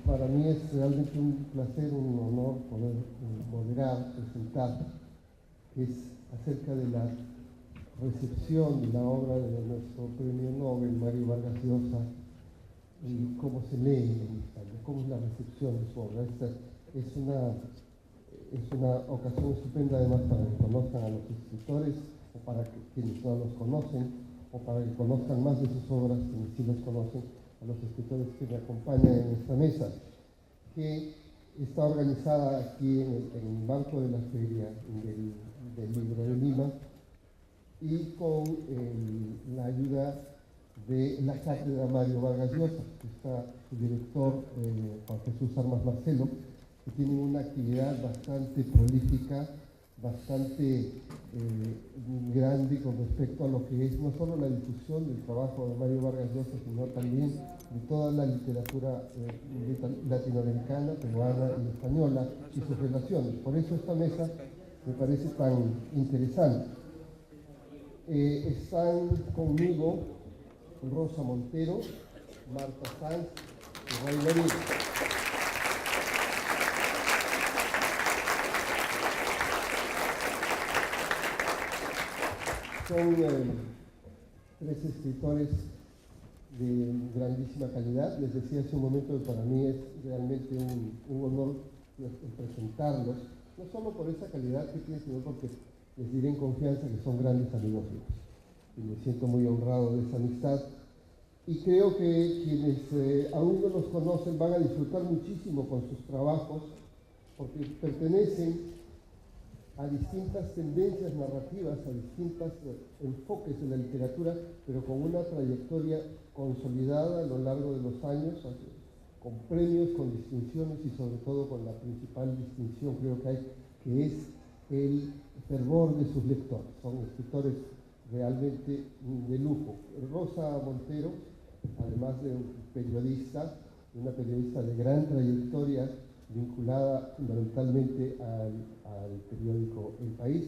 Para mí es realmente un placer, un honor poder moderar, presentar, que es acerca de la recepción de la obra de nuestro premio Nobel, Mario Vargas Llosa, y cómo se lee en España, cómo es la recepción de su obra. Esta es una ocasión estupenda además para que conozcan a los escritores, o para que quienes no los conocen, o para que conozcan más de sus obras, quienes sí los conocen, a los escritores que me acompañan en esta mesa, que está organizada aquí en el marco de la Feria del Libro de Lima y con la ayuda de la Cátedra Mario Vargas Llosa, que está su director, Juan Jesús Armas Marcelo, que tiene una actividad bastante prolífica, bastante grande con respecto a lo que es no solo la difusión del trabajo de Mario Vargas Llosa, sino también de toda la literatura latinoamericana, peruana y española y sus relaciones. Por eso esta mesa me parece tan interesante. Están conmigo Rosa Montero, Marta Sanz y Ray Lorín. Son tres escritores de grandísima calidad. Les decía hace un momento que para mí es realmente un honor presentarlos, no solo por esa calidad que tienen, sino porque les diré en confianza que son grandes amigos míos. Y me siento muy honrado de esa amistad. Y creo que quienes aún no los conocen van a disfrutar muchísimo con sus trabajos, porque pertenecen a distintas tendencias narrativas, a distintos enfoques de la literatura, pero con una trayectoria consolidada a lo largo de los años, con premios, con distinciones y sobre todo con la principal distinción creo que hay, que es el fervor de sus lectores. Son escritores realmente de lujo. Rosa Montero, además de una periodista de gran trayectoria, vinculada fundamentalmente al periódico El País.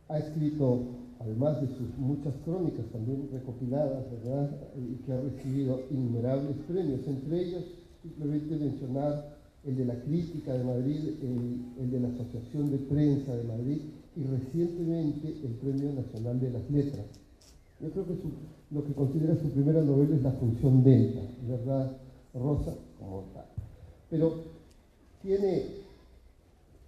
Ha escrito, además de sus muchas crónicas también recopiladas, ¿verdad?, y que ha recibido innumerables premios, entre ellos simplemente mencionar el de la Crítica de Madrid, el de la Asociación de Prensa de Madrid y recientemente el Premio Nacional de las Letras. Yo creo que lo que considera su primera novela es La Función Delta, ¿verdad, Rosa? Como tal. Pero tiene,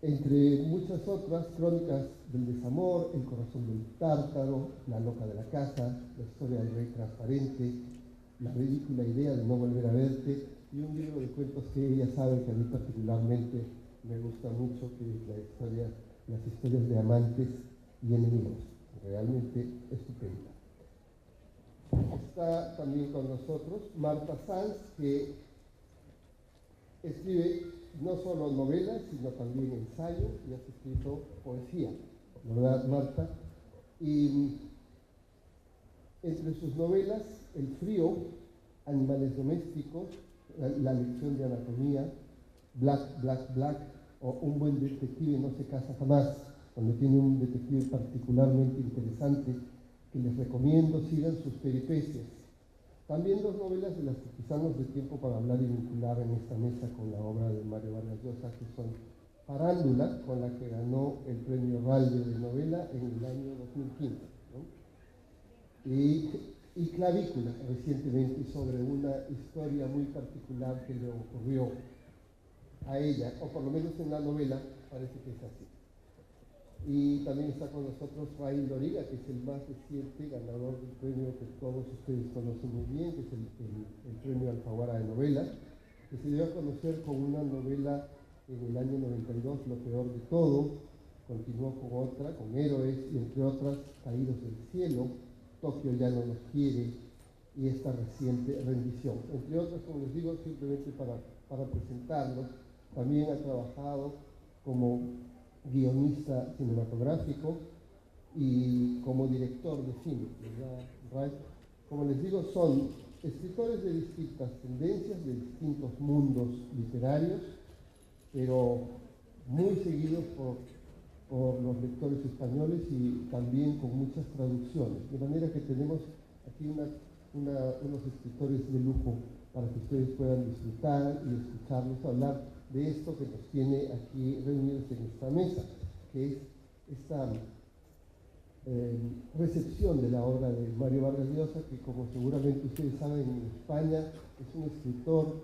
entre muchas otras, Crónicas del Desamor, El Corazón del Tártaro, La Loca de la Casa, La Historia del Rey Transparente, La Ridícula Idea de No Volver a Verte, y un libro de cuentos que ella sabe que a mí particularmente me gusta mucho, que es las historias de amantes y enemigos, realmente estupenda. Está también con nosotros Marta Sanz, que escribe no solo novelas, sino también ensayo, y has escrito poesía, ¿verdad, Marta? Y entre sus novelas, El Frío, Animales Domésticos, La Lección de Anatomía, Black, Black, Black, o Un buen detective no se casa jamás, donde tiene un detective particularmente interesante que les recomiendo sigan sus peripecias. También dos novelas de las que quizá nos dé tiempo para hablar y vincular en esta mesa con la obra de Mario Vargas Llosa, que son Farándula, con la que ganó el premio Ralde de novela en el año 2015, ¿no? Y Clavícula, recientemente, sobre una historia muy particular que le ocurrió a ella, o por lo menos en la novela parece que es así. Y también está con nosotros Ray Loriga, que es el más reciente ganador del premio que todos ustedes conocen muy bien, que es el premio Alfaguara de novela, que se dio a conocer con una novela en el año 92, Lo Peor de Todo. Continuó con otra, con Héroes, y entre otras, Caídos del Cielo, Tokio ya no nos quiere, y esta reciente Rendición. Entre otras, como les digo, simplemente para presentarlos. También ha trabajado como guionista cinematográfico y como director de cine, ¿verdad? Como les digo, son escritores de distintas tendencias, de distintos mundos literarios, pero muy seguidos por los lectores españoles y también con muchas traducciones. De manera que tenemos aquí unos escritores de lujo para que ustedes puedan disfrutar y escucharnos hablar de esto que nos tiene aquí reunidos en esta mesa, que es esta recepción de la obra de Mario Vargas Llosa, que como seguramente ustedes saben, en España es un escritor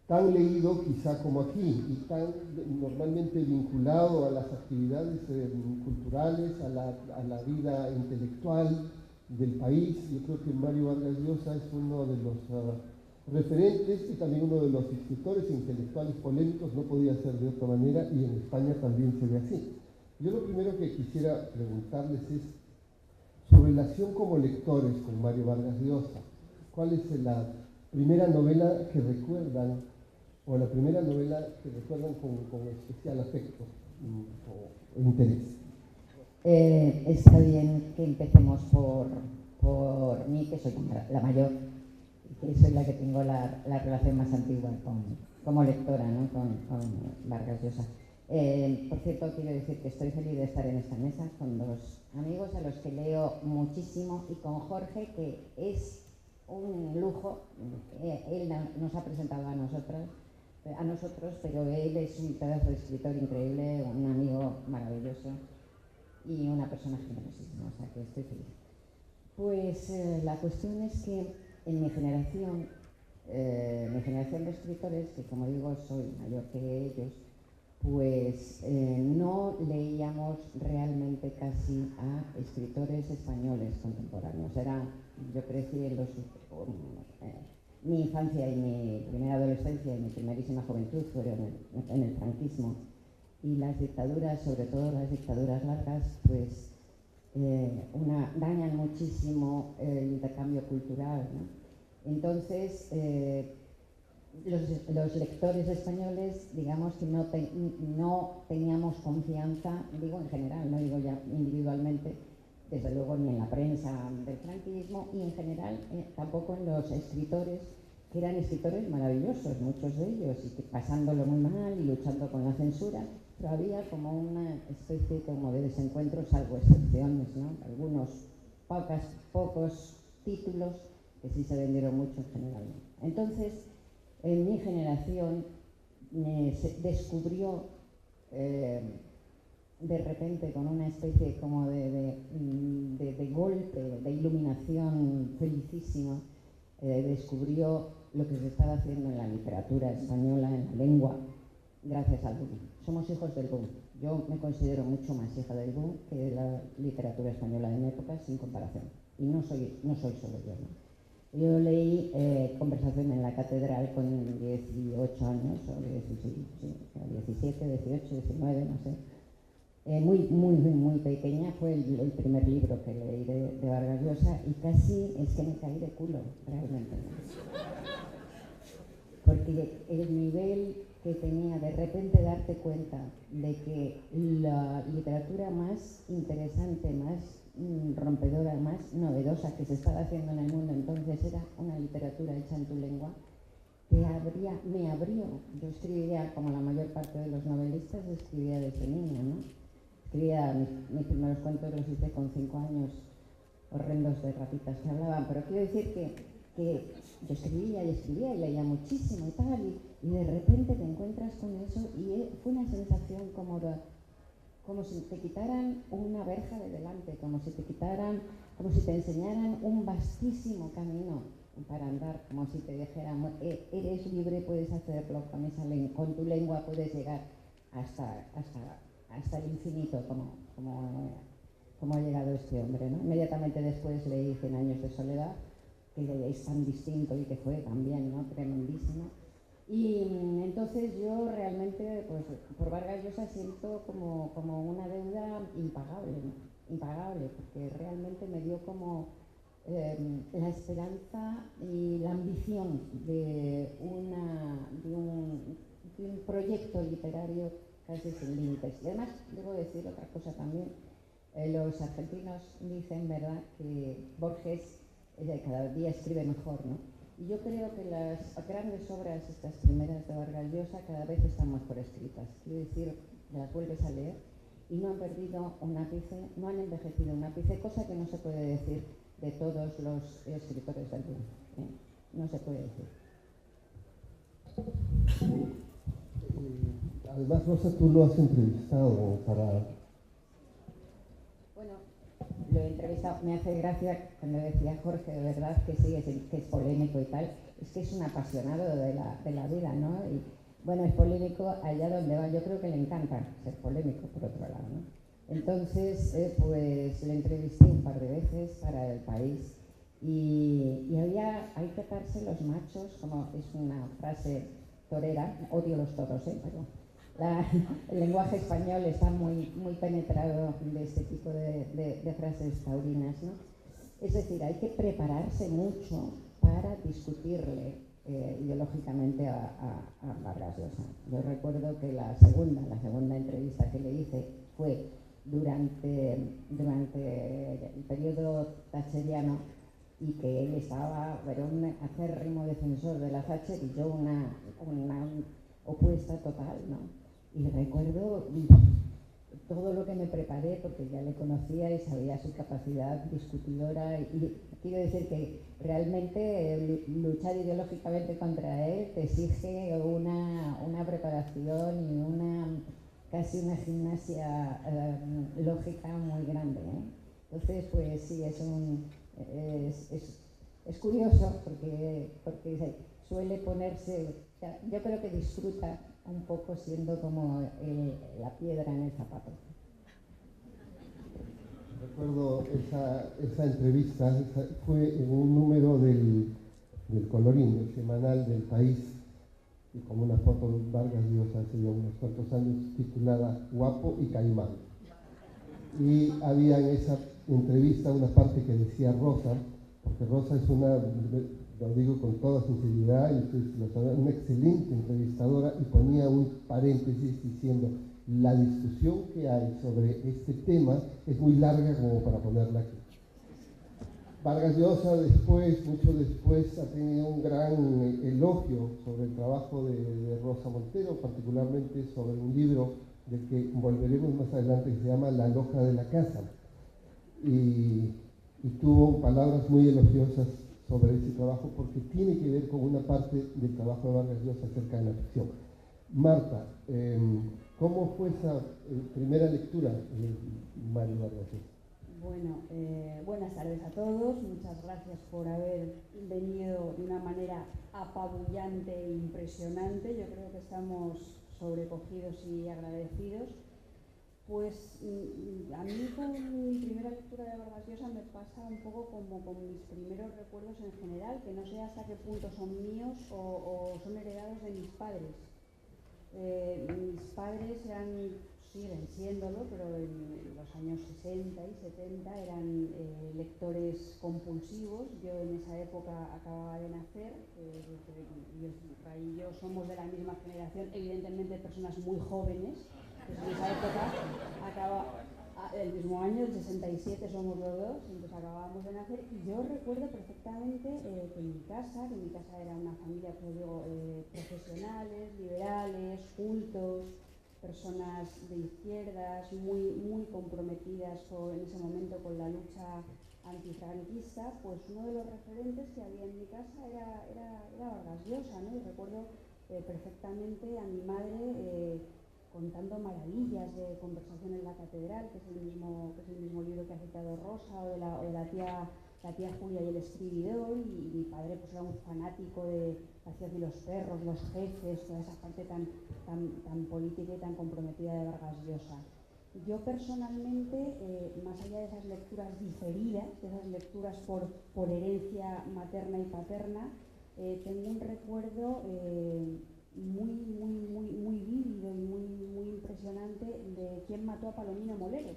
tan leído quizá como aquí y tan normalmente vinculado a las actividades culturales, a la vida intelectual del país. Yo creo que Mario Vargas Llosa es uno de los referentes y también uno de los escritores intelectuales polémicos, no podía ser de otra manera, y en España también se ve así. Yo lo primero que quisiera preguntarles es su relación como lectores con Mario Vargas Llosa. ¿Cuál es la primera novela que recuerdan, o la primera novela que recuerdan con especial afecto o interés? Está bien que empecemos por mí, que soy la mayor, que soy la que tengo la relación más antigua como lectora, ¿no? con Vargas Llosa. Por cierto, quiero decir que estoy feliz de estar en esta mesa con dos amigos a los que leo muchísimo, y con Jorge, que es un lujo. Él nos ha presentado a nosotros, pero él es un pedazo de escritor increíble, un amigo maravilloso y una persona generosísima, o sea que estoy feliz. Pues la cuestión es que en mi generación de escritores, que como digo soy mayor que ellos, pues no leíamos realmente casi a escritores españoles contemporáneos. Yo crecí en mi infancia y mi primera adolescencia y mi primerísima juventud fueron en el franquismo, y las dictaduras, sobre todo las dictaduras largas, pues dañan muchísimo el intercambio cultural, ¿no? Entonces, los lectores españoles, digamos que no teníamos confianza, digo en general, no digo ya individualmente, desde luego ni en la prensa del franquismo, y en general tampoco en los escritores, que eran escritores maravillosos, muchos de ellos, y que pasándolo muy mal y luchando con la censura, pero había como una especie como de desencuentro, salvo excepciones, ¿no? Algunos pocos títulos que sí se vendieron mucho en general. Entonces, en mi generación se descubrió de repente, con una especie como de golpe, de iluminación felicísima, descubrió lo que se estaba haciendo en la literatura española, en la lengua, gracias al boom. Somos hijos del boom. Yo me considero mucho más hija del boom que de la literatura española de mi época, sin comparación. Y no soy solo yo, ¿no? Yo leí Conversación en la Catedral con 18 años, o 17, 18, 19, no sé. Muy pequeña. Fue el primer libro que leí de Vargas Llosa, y casi es que me caí de culo, realmente. Porque el nivel que tenía, de repente darte cuenta de que la literatura más interesante, más rompedora, más novedosa que se estaba haciendo en el mundo entonces era una literatura hecha en tu lengua, me abrió. Yo escribía, como la mayor parte de los novelistas, escribía desde niña, ¿no? Escribía mis primeros cuentos, los hice con 5 años, horrendos, de ratitas que hablaban, pero quiero decir que yo escribía y leía muchísimo y tal, y de repente te encuentras con eso, y fue una sensación como si te quitaran una verja de delante, como si te enseñaran un vastísimo camino para andar, como si te dijeran, eres libre, puedes hacerlo con tu lengua, puedes llegar hasta el infinito, como ha llegado este hombre, ¿no? Inmediatamente después leí 100 años de soledad, que es tan distinto y que fue también, ¿no?, tremendísimo. Y entonces yo realmente, pues, por Vargas Llosa siento como una deuda impagable, ¿no? Impagable, porque realmente me dio como la esperanza y la ambición de un proyecto literario casi sin límites. Y además, debo decir otra cosa también. Los argentinos dicen, ¿verdad?, que Borges cada día escribe mejor, ¿no? Y yo creo que las grandes obras, estas primeras de Vargas Llosa, cada vez están mejor escritas. Quiero decir, las vuelves a leer y no han perdido un ápice, no han envejecido un ápice, cosa que no se puede decir de todos los escritores del mundo, ¿eh? No se puede decir. Además, Rosa, tú lo has entrevistado para... Bueno, lo he entrevistado, me hace gracia cuando decía Jorge, de verdad que sí, que es polémico y tal, es que es un apasionado de la vida, ¿no? Y bueno, es polémico allá donde va, yo creo que le encanta ser polémico, por otro lado, ¿no? Entonces, pues le entrevisté un par de veces para El País y hay que atarse los machos, como es una frase torera, odio los toros, pero el lenguaje español está muy, muy penetrado de este tipo de frases taurinas, ¿no? Es decir, hay que prepararse mucho para discutirle ideológicamente a Vargas Llosa. Yo recuerdo que la segunda entrevista que le hice fue durante el periodo thatcheriano y que él era un acérrimo defensor de la Thatcher y yo una opuesta total, ¿no? Y recuerdo todo lo que me preparé porque ya le conocía y sabía su capacidad discutidora y quiero decir que realmente luchar ideológicamente contra él te exige una preparación y casi una gimnasia lógica muy grande, ¿eh? Entonces, pues sí, es curioso porque suele ponerse, o sea, yo creo que disfruta un poco siendo como la piedra en el zapato. Recuerdo esa entrevista, fue en un número del Colorín, el semanal del País, y con una foto de Vargas Llosa hace ya unos cuantos años, titulada Guapo y Caimán. Y había en esa entrevista una parte que decía Rosa, porque Rosa es lo digo con toda sinceridad, y ustedes lo saben, una excelente entrevistadora, y ponía un paréntesis diciendo: la discusión que hay sobre este tema es muy larga como para ponerla aquí. Vargas Llosa mucho después, ha tenido un gran elogio sobre el trabajo de Rosa Montero, particularmente sobre un libro del que volveremos más adelante, que se llama La loja de la casa. Y tuvo palabras muy elogiosas sobre ese trabajo porque tiene que ver con una parte del trabajo de Vargas Llosa acerca de la ficción. Marta, ¿cómo fue esa primera lectura de Mario Vargas Llosa? Bueno, buenas tardes a todos. Muchas gracias por haber venido de una manera apabullante e impresionante. Yo creo que estamos sobrecogidos y agradecidos. Pues a mí con mi primera lectura de Vargas Llosa me pasa un poco como con mis primeros recuerdos en general, que no sé hasta qué punto son míos o son heredados de mis padres. Mis padres siguen siéndolo, pero en los años 60 y 70 eran lectores compulsivos. Yo en esa época acababa de nacer, Ray y yo somos de la misma generación, evidentemente personas muy jóvenes. Pues en esa época el mismo año, el 67 somos los dos, entonces acabábamos de nacer, y yo recuerdo perfectamente que mi casa era una familia, pues digo, profesionales, liberales, cultos, personas de izquierdas, muy, muy comprometidas en ese momento con la lucha antifranquista. Pues uno de los referentes que había en mi casa era Vargas Llosa, ¿no? Y recuerdo perfectamente a mi madre contando maravillas de Conversación en la Catedral, que es el mismo libro que ha citado Rosa, o de la tía Julia y el escribidor, y mi padre pues era un fanático de La ciudad y los perros, los jefes, toda esa parte tan política y tan comprometida de Vargas Llosa. Yo personalmente, más allá de esas lecturas diferidas, de esas lecturas por herencia materna y paterna, tengo un recuerdo muy vívido y muy impresionante de Quién mató a Palomino Molero,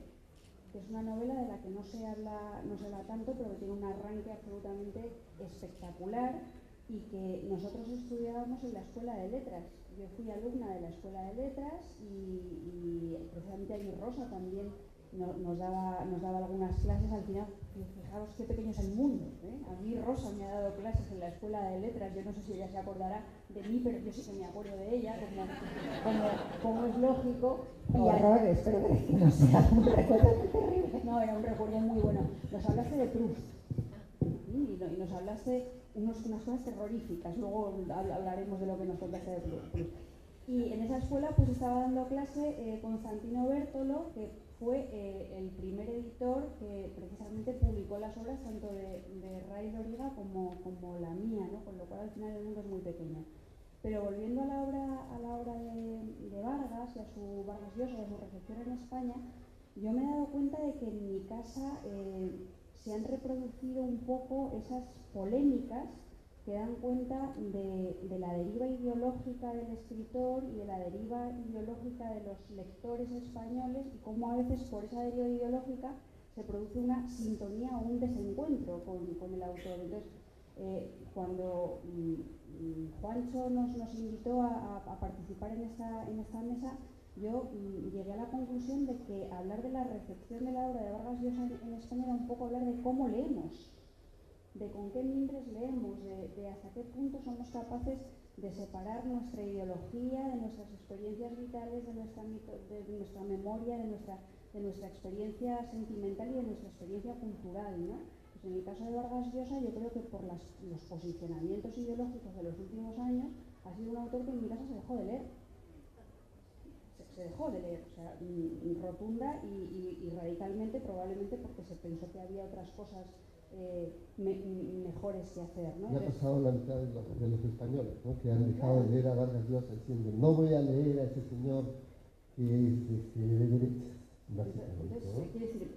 que es una novela de la que no se habla tanto, pero que tiene un arranque absolutamente espectacular y que nosotros estudiábamos en la Escuela de Letras. Yo fui alumna de la Escuela de Letras y precisamente ahí Rosa también nos daba algunas clases. Al final, fijaros qué pequeño es el mundo, ¿eh? A mí Rosa me ha dado clases en la Escuela de Letras. Yo no sé si ella se acordará de mí, pero yo sí que me acuerdo de ella, como es lógico. Horrores, pero que no sea un recuerdo terrible. No, era un recuerdo muy bueno. Nos hablaste de Proust y nos hablaste unas cosas terroríficas. Luego hablaremos de lo que nos contaste de Proust. Y en esa escuela pues estaba dando clase Constantino Bertolo, que fue el primer editor que precisamente publicó las obras tanto de Ray Loriga como la mía, ¿no? Con lo cual al final el mundo es muy pequeño. Pero volviendo a la obra de Vargas y a su Vargas Llosa y a su recepción en España, yo me he dado cuenta de que en mi casa se han reproducido un poco esas polémicas que dan cuenta de la deriva ideológica del escritor y de la deriva ideológica de los lectores españoles, y cómo a veces por esa deriva ideológica se produce una sintonía o un desencuentro con el autor. Entonces, cuando Juancho nos invitó a participar en esta mesa, yo llegué a la conclusión de que hablar de la recepción de la obra de Vargas Llosa en España era un poco hablar de cómo leemos, de con qué mimbres leemos, de hasta qué punto somos capaces de separar nuestra ideología de nuestras experiencias vitales, de nuestra memoria, de nuestra experiencia sentimental y de nuestra experiencia cultural, ¿no? Pues en el caso de Vargas Llosa, yo creo que por los posicionamientos ideológicos de los últimos años ha sido un autor que en mi casa se dejó de leer. Se dejó de leer, o sea, rotunda y radicalmente, probablemente porque se pensó que había otras cosas mejores que hacer, ¿no? Ya ha pasado la mitad de los españoles, ¿no? Que han dejado de leer a Vargas Llosa diciendo no voy a leer a ese señor que es de derecha, básicamente, ¿no? Quiere decir,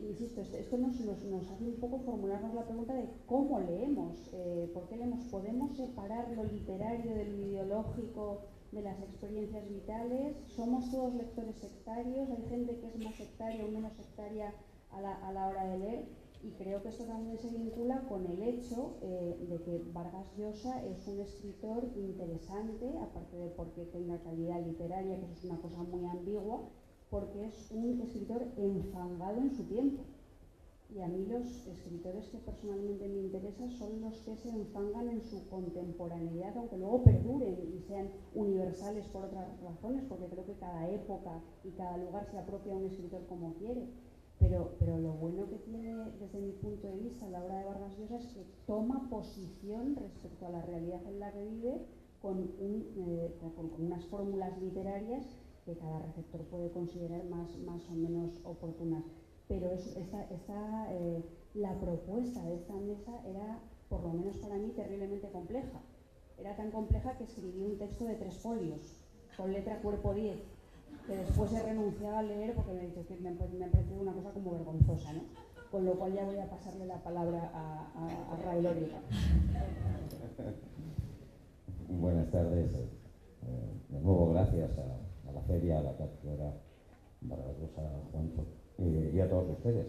insisto, esto nos hace un poco formularnos la pregunta de cómo leemos, por qué leemos. ¿Podemos separar lo literario de lo ideológico, de las experiencias vitales? ¿Somos todos lectores sectarios? ¿Hay gente que es más sectaria o menos sectaria a la hora de leer? Y creo que esto también se vincula con el hecho de que Vargas Llosa es un escritor interesante, aparte de porque tenga calidad literaria, que eso es una cosa muy ambigua, porque es un escritor enfangado en su tiempo. Y a mí los escritores que personalmente me interesan son los que se enfangan en su contemporaneidad, aunque luego perduren y sean universales por otras razones, porque creo que cada época y cada lugar se apropia a un escritor como quiere. Pero lo bueno que tiene desde mi punto de vista la obra de Vargas Llosa es que toma posición respecto a la realidad en la que vive con unas fórmulas literarias que cada receptor puede considerar más o menos oportunas. Pero la propuesta de esta mesa era, por lo menos para mí, terriblemente compleja. Era tan compleja que escribí un texto de 3 folios, con letra cuerpo 10, que después he renunciado a leer porque me ha parecido una cosa como vergonzosa, ¿no? Con lo cual ya voy a pasarle la palabra a Ray Loriga. Buenas tardes. De nuevo, gracias a la feria, a la cátedra Vargas Llosa, Juancho, y a todos ustedes.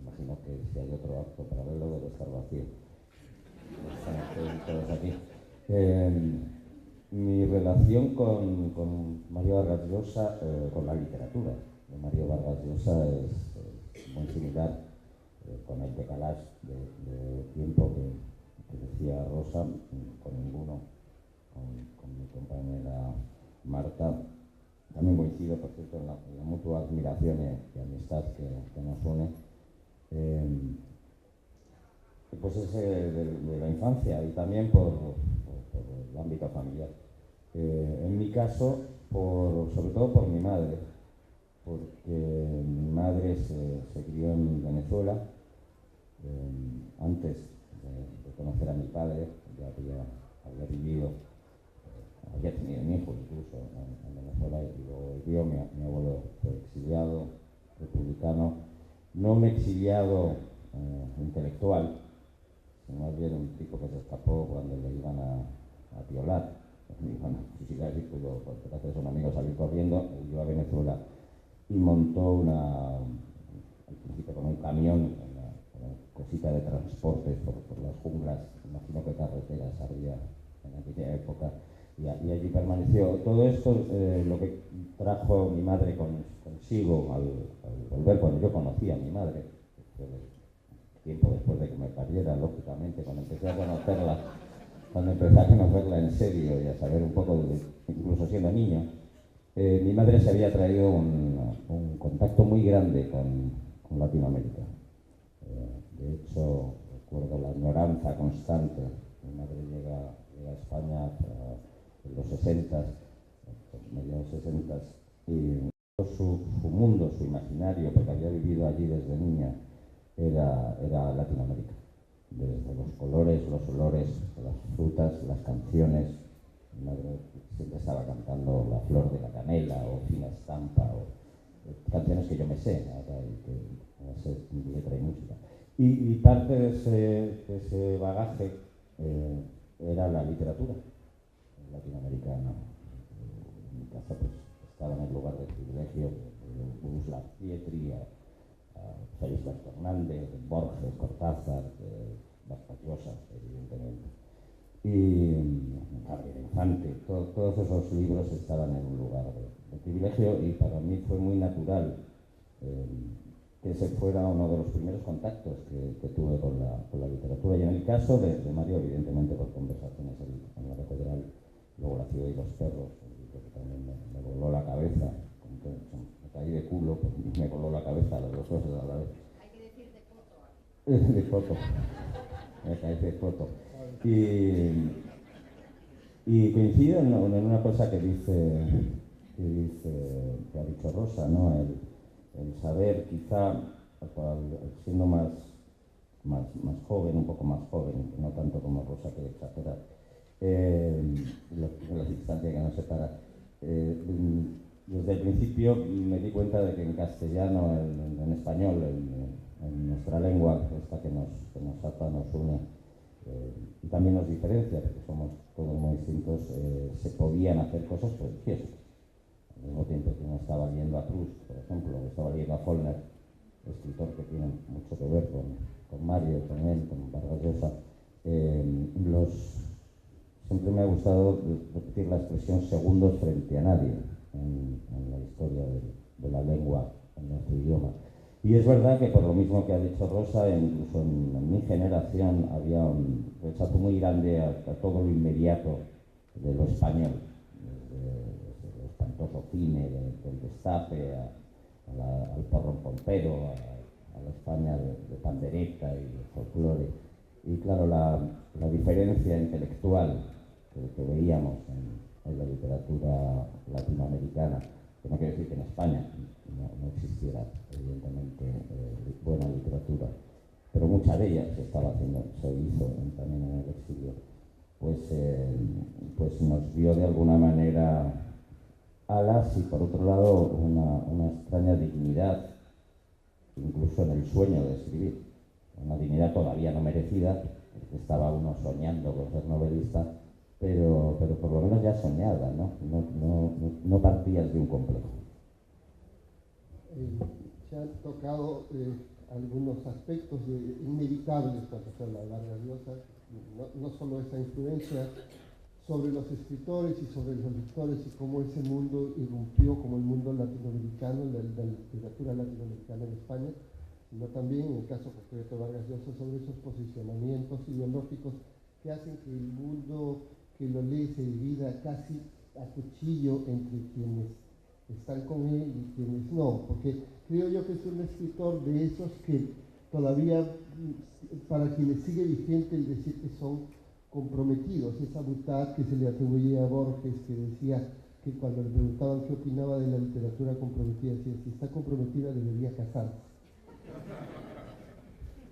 Imagino que si hay otro acto para verlo debe estar vacío. Están todos aquí. Mi relación con Mario Vargas Llosa, con la literatura de Mario Vargas Llosa es muy similar, con el decalage de tiempo que decía Rosa, con ninguno, con mi compañera Marta. También coincido, por cierto, en la mutua admiración y amistad que nos une. Pues es de la infancia y también por el ámbito familiar. En mi caso, sobre todo por mi madre, porque mi madre se crió en Venezuela. Antes de conocer a mi padre, ya había vivido, había tenido un hijo incluso en Venezuela, y luego vivió. Mi abuelo fue exiliado, republicano, no un exiliado intelectual, sino más bien un tipo que se escapó cuando le iban a violar, le iban a fusilar, y pudo, gracias a un amigo, salir corriendo, huyó a Venezuela y montó al principio con un camión, una cosita de transportes por las junglas, imagino que carreteras había en aquella época, y allí permaneció. Todo esto, lo que trajo mi madre consigo al volver, cuando yo conocí a mi madre, tiempo después de que me pariera, lógicamente, cuando empecé a conocerla en serio y a saber un poco, incluso siendo niño, mi madre se había traído un contacto muy grande con Latinoamérica. De hecho, recuerdo la añoranza constante. Mi madre llega a España en los 60, mediados 60, y su mundo, su imaginario, porque había vivido allí desde niña, era Latinoamérica. Desde los colores, los olores, las frutas, las canciones. Mi madre siempre estaba cantando La flor de la canela o Fina estampa, o canciones que yo me sé, que me sé letra y música. Y parte de ese bagaje era la literatura latinoamericana. En mi casa pues estaba en el lugar de privilegio de Bohuslav Pietri, a Félix Fernández, Borges, Cortázar, Vargas Llosa, evidentemente. Y Gabriel Infante, todos esos libros estaban en un lugar de privilegio, y para mí fue muy natural que ese fuera uno de los primeros contactos que tuve con la literatura. Y en el caso de Mario, evidentemente por conversaciones en la catedral, luego La ciudad y los perros, que también me voló la cabeza, me caí de culo y me voló la cabeza, las dos cosas a la vez. Hay que decir de foto. De foto. Me caí de foto. Y coincido en una cosa que ha dicho Rosa, ¿no? El saber, quizá, siendo más joven, un poco más joven, no tanto como Rosa, que exagerar, la distancia que nos separa. Desde el principio me di cuenta de que en castellano, en español, en nuestra lengua, esta que nos ata, nos une, y también nos diferencia, porque somos todos muy distintos, se podían hacer cosas prodigiosas. Al mismo tiempo que uno estaba leyendo a Proust, por ejemplo, o estaba leyendo a Faulkner, escritor que tiene mucho que ver con Mario también, con Vargas Llosa, siempre me ha gustado repetir la expresión segundos frente a nadie en la historia de la lengua, en nuestro idioma. Y es verdad que, por lo mismo que ha dicho Rosa, incluso en mi generación había un rechazo muy grande a todo lo inmediato de lo español, desde el espantoso cine del Destape, al porro pompero, a la España de pandereta y de folclore. Y claro, la diferencia intelectual que veíamos en la literatura latinoamericana, que no quiere decir que en España no existiera, evidentemente, buena literatura, pero mucha de ella se hizo también en el exilio, pues nos dio de alguna manera alas y, por otro lado, una extraña dignidad, incluso en el sueño de escribir, una dignidad todavía no merecida, porque estaba uno soñando con ser novelista, pero por lo menos ya soñada, no partías de un complejo. Se han tocado algunos aspectos inevitables cuando se habla de Vargas Llosa, no solo esa influencia sobre los escritores y sobre los lectores y cómo ese mundo irrumpió como el mundo latinoamericano, la literatura latinoamericana en España, sino también, en el caso concreto de Vargas Llosa, sobre esos posicionamientos ideológicos que hacen que el mundo que lo lee se divida casi a cuchillo entre quienes están con él y quienes no, porque creo yo que es un escritor de esos que todavía, para quienes sigue vigente el decir que son comprometidos, esa butad que se le atribuía a Borges, que decía que cuando le preguntaban qué opinaba de la literatura comprometida, decía, si está comprometida debería casarse.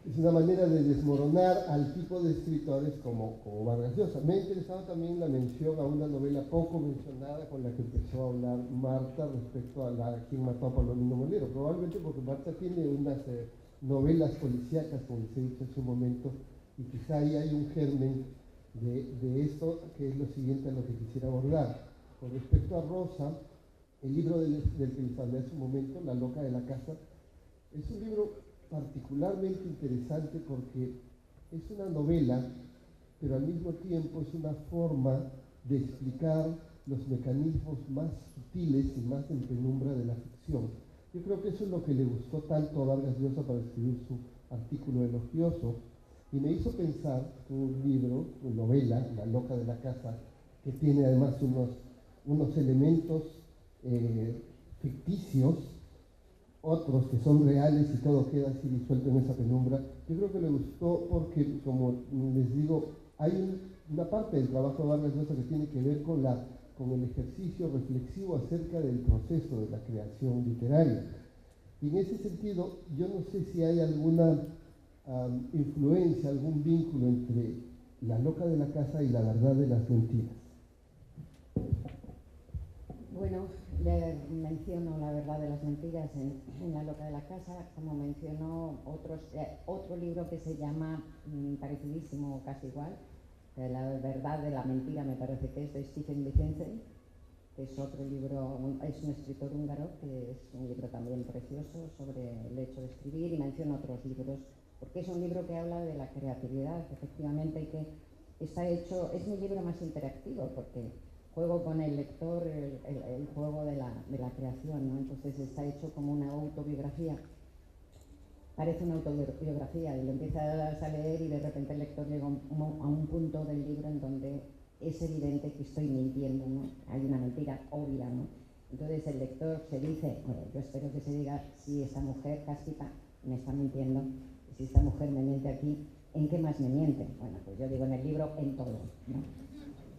Es una manera de desmoronar al tipo de escritores como Vargas Llosa. Me ha interesado también la mención a una novela poco mencionada con la que empezó a hablar Marta respecto a quien mató a Palomino Molero, probablemente porque Marta tiene unas novelas policíacas, como les he dicho hace un momento, y quizá ahí hay un germen de esto, que es lo siguiente a lo que quisiera abordar. Con respecto a Rosa, el libro del que les hablé hace un momento, La loca de la casa, es un libro particularmente interesante porque es una novela, pero al mismo tiempo es una forma de explicar los mecanismos más sutiles y más en penumbra de la ficción. Yo creo que eso es lo que le gustó tanto a Vargas Llosa para escribir su artículo elogioso, y me hizo pensar que un libro, una novela, La loca de la casa, que tiene además unos elementos ficticios, otros que son reales y todo queda así disuelto en esa penumbra. Yo creo que le gustó porque, como les digo, hay una parte del trabajo de Vargas Llosa que tiene que ver con con el ejercicio reflexivo acerca del proceso de la creación literaria. Y en ese sentido, yo no sé si hay alguna influencia, algún vínculo entre La loca de la casa y La verdad de las mentiras. Bueno, le menciono La verdad de las mentiras en La loca de la casa, como mencionó otro libro que se llama, parecidísimo, casi igual, La verdad de la mentira, me parece que es de Stephen Vicenzi, que es otro libro, es un escritor húngaro, que es un libro también precioso sobre el hecho de escribir, y menciona otros libros, porque es un libro que habla de la creatividad, efectivamente, y que está hecho, es mi libro más interactivo, porque juego con el lector el juego de la creación, ¿no? Entonces está hecho como una autobiografía. Parece una autobiografía y lo empiezas a leer y de repente el lector llega a un punto del libro en donde es evidente que estoy mintiendo, ¿no? Hay una mentira obvia, ¿no? Entonces el lector se dice, bueno, yo espero que se diga, si esta mujer, Cáspita, me está mintiendo, y si esta mujer me miente aquí, ¿en qué más me miente? Bueno, pues yo digo en el libro, en todo, ¿no?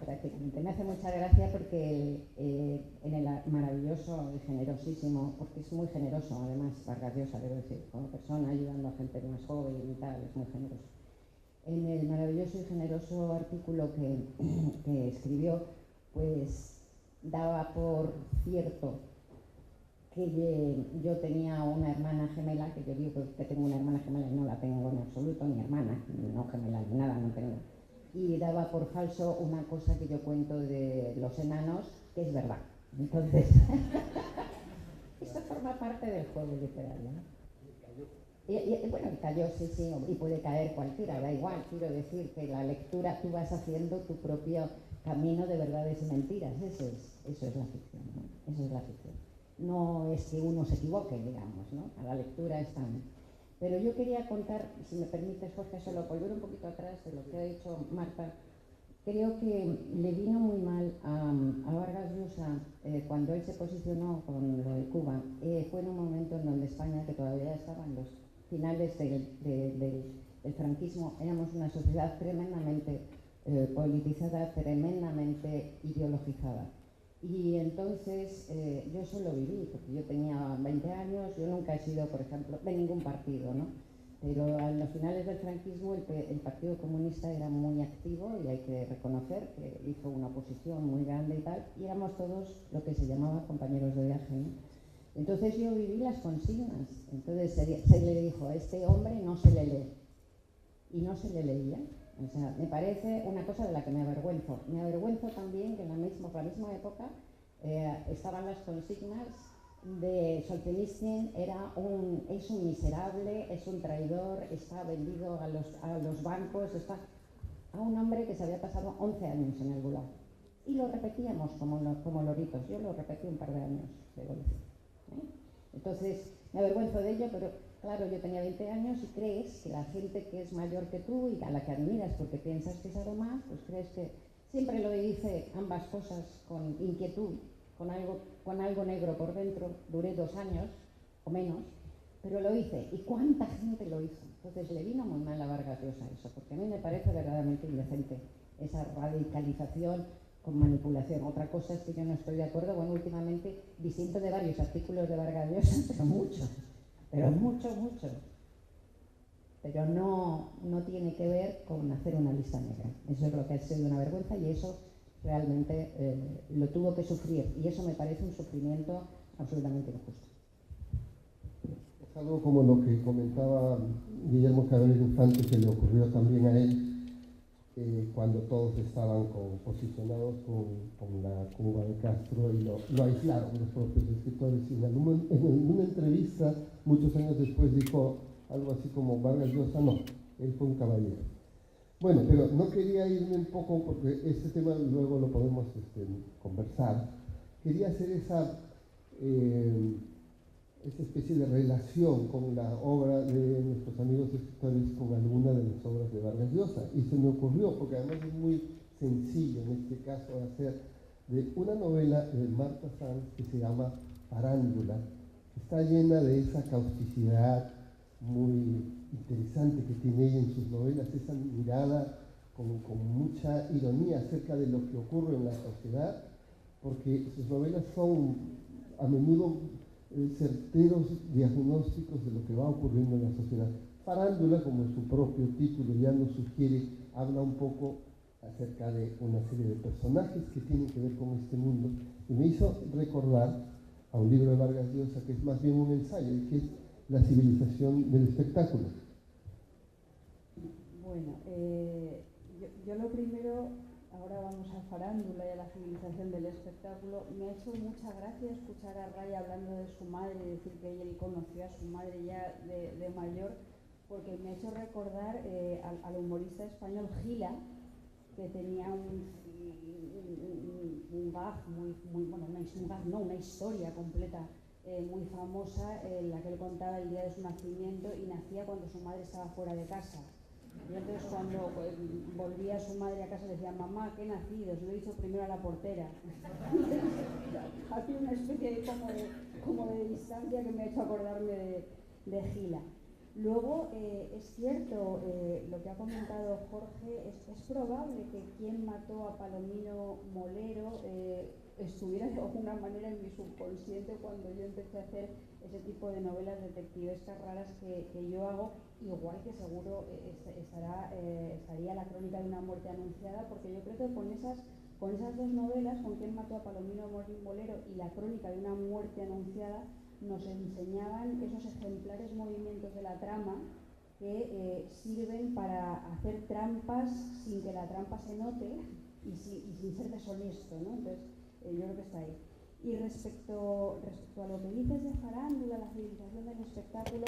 Prácticamente. Me hace mucha gracia porque en el maravilloso y generosísimo, porque es muy generoso, además, Vargas Llosa, debo decir, como persona, ayudando a gente más joven y tal, es muy generoso. En el maravilloso y generoso artículo que escribió, pues daba por cierto que yo tenía una hermana gemela, que yo digo que tengo una hermana gemela y no la tengo en absoluto, ni hermana, no gemela ni nada, no tengo. Y daba por falso una cosa que yo cuento de los enanos, que es verdad. Entonces, esto forma parte del juego literario, ¿no? Bueno, cayó, sí, y puede caer cualquiera, da igual. Quiero decir que la lectura, tú vas haciendo tu propio camino de verdades y mentiras. Eso es la ficción, ¿no? Eso es la ficción. No es que uno se equivoque, digamos, ¿no? A la lectura están. Pero yo quería contar, si me permites, Jorge, solo volver un poquito atrás de lo que ha dicho Marta. Creo que le vino muy mal a Vargas Llosa cuando él se posicionó con lo de Cuba. Fue en un momento en donde España, que todavía estaba en los finales del franquismo, éramos una sociedad tremendamente politizada, tremendamente ideologizada. Y entonces yo eso lo viví, porque yo tenía 20 años, yo nunca he sido, por ejemplo, de ningún partido, ¿no? Pero a los finales del franquismo el Partido Comunista era muy activo y hay que reconocer que hizo una oposición muy grande y tal, y éramos todos lo que se llamaba compañeros de viaje, ¿no? Entonces yo viví las consignas, entonces se le dijo, a este hombre no se le lee, y no se le leía. O sea, me parece una cosa de la que me avergüenzo. Me avergüenzo también que en la misma época estaban las consignas de Solzhenitsyn, es un miserable, es un traidor, está vendido a los bancos, está a un hombre que se había pasado 11 años en el Gulag. Y lo repetíamos como loritos. Yo lo repetí un par de años, debo decir. Entonces, me avergüenzo de ello, pero claro, yo tenía 20 años y crees que la gente que es mayor que tú y a la que admiras porque piensas que sabe más, pues crees que siempre lo dice ambas cosas con inquietud, con algo negro por dentro. Duré 2 años o menos, pero lo hice. ¿Y cuánta gente lo hizo? Entonces le vino muy mal a Vargas Llosa eso, porque a mí me parece verdaderamente indecente esa radicalización con manipulación. Otra cosa es que yo no estoy de acuerdo, bueno, últimamente disiento de varios artículos de Vargas Llosa, pero mucho. Pero no tiene que ver con hacer una lista negra. Eso es lo que ha sido una vergüenza y eso realmente lo tuvo que sufrir, y eso me parece un sufrimiento absolutamente injusto. Es algo como lo que comentaba Guillermo Cabrera Infante, que le ocurrió también a él cuando todos estaban posicionados con la Cuba de Castro y lo aislaron los propios escritores. Y en una entrevista, muchos años después, dijo algo así como: Vargas Llosa no, él fue un caballero. Bueno, pero no quería irme un poco, porque este tema luego lo podemos conversar. Quería hacer esa especie de relación con la obra de nuestros amigos escritores con alguna de las obras de Vargas Llosa. Y se me ocurrió, porque además es muy sencillo en este caso, hacer de una novela de Marta Sanz que se llama Farándula, que está llena de esa causticidad muy interesante que tiene ella en sus novelas, esa mirada con mucha ironía acerca de lo que ocurre en la sociedad, porque sus novelas son a menudo certeros diagnósticos de lo que va ocurriendo en la sociedad. Farándula, como su propio título ya nos sugiere, habla un poco acerca de una serie de personajes que tienen que ver con este mundo, y me hizo recordar a un libro de Vargas Llosa que es más bien un ensayo, y que es La civilización del espectáculo. Bueno, yo lo primero, ahora vamos a Farándula y a la civilización del espectáculo. Me ha hecho mucha gracia escuchar a Ray hablando de su madre y decir que él conoció a su madre ya de mayor, porque me ha hecho recordar al humorista español Gila, que tenía un gag una historia completa muy famosa, en la que él contaba el día de su nacimiento y nacía cuando su madre estaba fuera de casa. Y entonces cuando volvía su madre a casa le decía: mamá, que he nacido, se lo he dicho primero a la portera. Había una especie de como de distancia que me ha hecho acordarme de Gila. Luego, es cierto, lo que ha comentado Jorge, es probable que quien mató a Palomino Molero estuviera de alguna manera en mi subconsciente cuando yo empecé a hacer ese tipo de novelas detectivescas raras que yo hago, igual que seguro estaría La crónica de una muerte anunciada, porque yo creo que con esas dos novelas, con Quien mató a Palomino Molero y La crónica de una muerte anunciada, nos enseñaban esos ejemplares movimientos de la trama que sirven para hacer trampas sin que la trampa se note y sin ser deshonesto, ¿no? Entonces, yo creo que está ahí. Y respecto a lo que dices de Farándula, la civilización del espectáculo,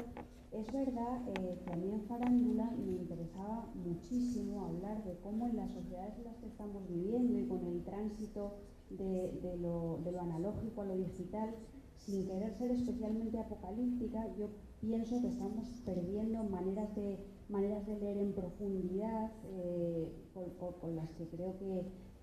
es verdad que a mí en Farándula me interesaba muchísimo hablar de cómo en las sociedades en las que estamos viviendo y con el tránsito de lo analógico a lo digital, sin querer ser especialmente apocalíptica, yo pienso que estamos perdiendo maneras de leer en profundidad, con las que creo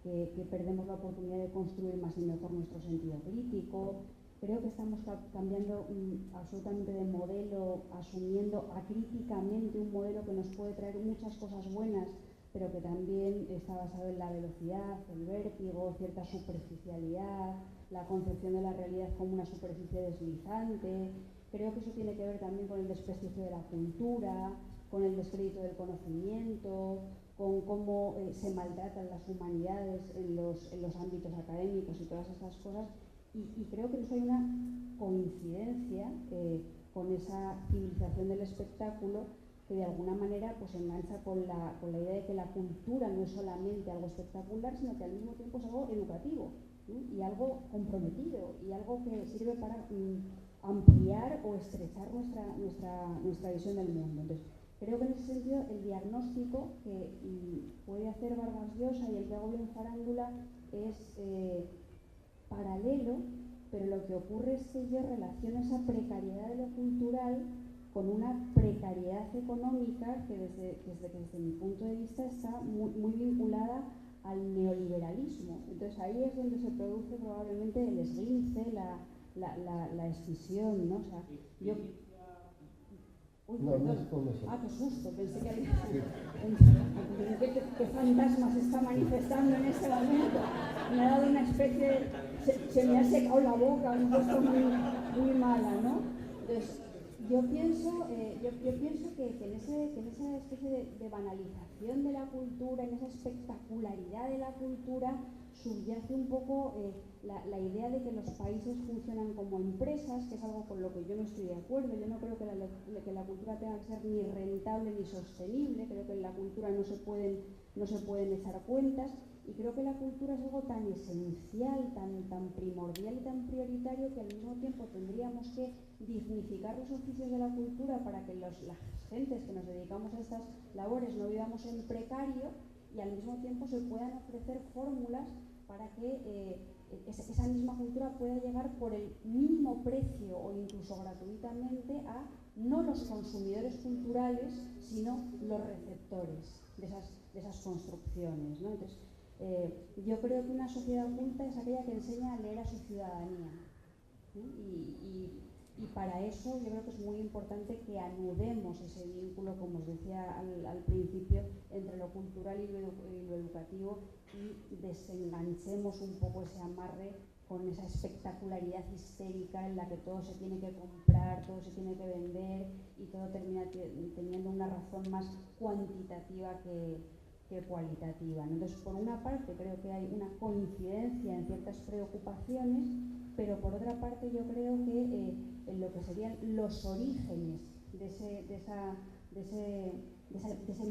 que perdemos la oportunidad de construir más y mejor nuestro sentido crítico. Creo que estamos cambiando absolutamente de modelo, asumiendo acríticamente un modelo que nos puede traer muchas cosas buenas, pero que también está basado en la velocidad, el vértigo, cierta superficialidad, la concepción de la realidad como una superficie deslizante. Creo que eso tiene que ver también con el desprestigio de la cultura, con el descrédito del conocimiento, con cómo se maltratan las humanidades en los ámbitos académicos y todas estas cosas. Y creo que en eso hay una coincidencia con esa civilización del espectáculo que de alguna manera pues engancha con la idea de que la cultura no es solamente algo espectacular, sino que al mismo tiempo es algo educativo, ¿sí? Y algo comprometido, y algo que sirve para ampliar o estrechar nuestra visión del mundo. Entonces, creo que en ese sentido el diagnóstico que puede hacer Vargas Llosa y el que hago yo en Farándula es paralelo, pero lo que ocurre es que yo relaciono esa precariedad de lo cultural con una precariedad económica que desde mi punto de vista está muy vinculada al neoliberalismo. Entonces ahí es donde se produce probablemente el esguince, la escisión, ¿no? O sea, yo... Uy, perdón. Qué susto, pensé que había... ¿Qué fantasma se está manifestando en este momento? Me ha dado una especie de... Se me ha secado la boca, me ha puesto muy mala, ¿no? Entonces, yo pienso que en esa especie de banalización de la cultura, en esa espectacularidad de la cultura, subyace un poco la idea de que los países funcionan como empresas, que es algo con lo que yo no estoy de acuerdo. Yo no creo que la cultura tenga que ser ni rentable ni sostenible. Creo que en la cultura no se pueden echar cuentas, y creo que la cultura es algo tan esencial, tan primordial y tan prioritario, que al mismo tiempo tendríamos que dignificar los oficios de la cultura para que las gentes que nos dedicamos a estas labores no vivamos en precario, y al mismo tiempo se puedan ofrecer fórmulas para que esa misma cultura pueda llegar por el mínimo precio o incluso gratuitamente a no los consumidores culturales, sino los receptores de esas construcciones, ¿no? Entonces, yo creo que una sociedad culta es aquella que enseña a leer a su ciudadanía, ¿sí? Y Y para eso yo creo que es muy importante que anudemos ese vínculo, como os decía al principio, entre lo cultural y lo educativo, y desenganchemos un poco ese amarre con esa espectacularidad histérica en la que todo se tiene que comprar, todo se tiene que vender y todo termina teniendo una razón más cuantitativa que cualitativa, ¿no? Entonces, por una parte, creo que hay una coincidencia en ciertas preocupaciones, pero por otra parte yo creo que en lo que serían los orígenes de ese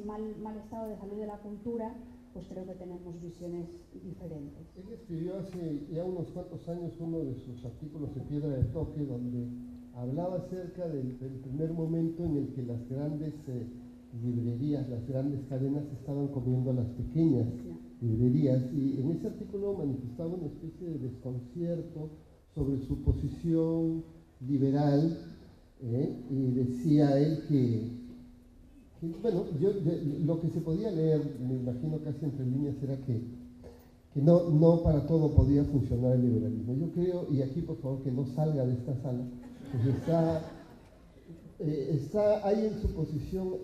mal estado de salud de la cultura, pues creo que tenemos visiones diferentes. Él escribió hace ya unos cuantos años uno de sus artículos de Piedra de Toque, donde hablaba acerca del primer momento en el que las grandes librerías, las grandes cadenas estaban comiendo a las pequeñas librerías, y en ese artículo manifestaba una especie de desconcierto sobre su posición liberal, y decía él que bueno, lo que se podía leer, me imagino casi entre líneas, era que no para todo podía funcionar el liberalismo. Yo creo, y aquí por favor que no salga de esta sala, pues hay en su posición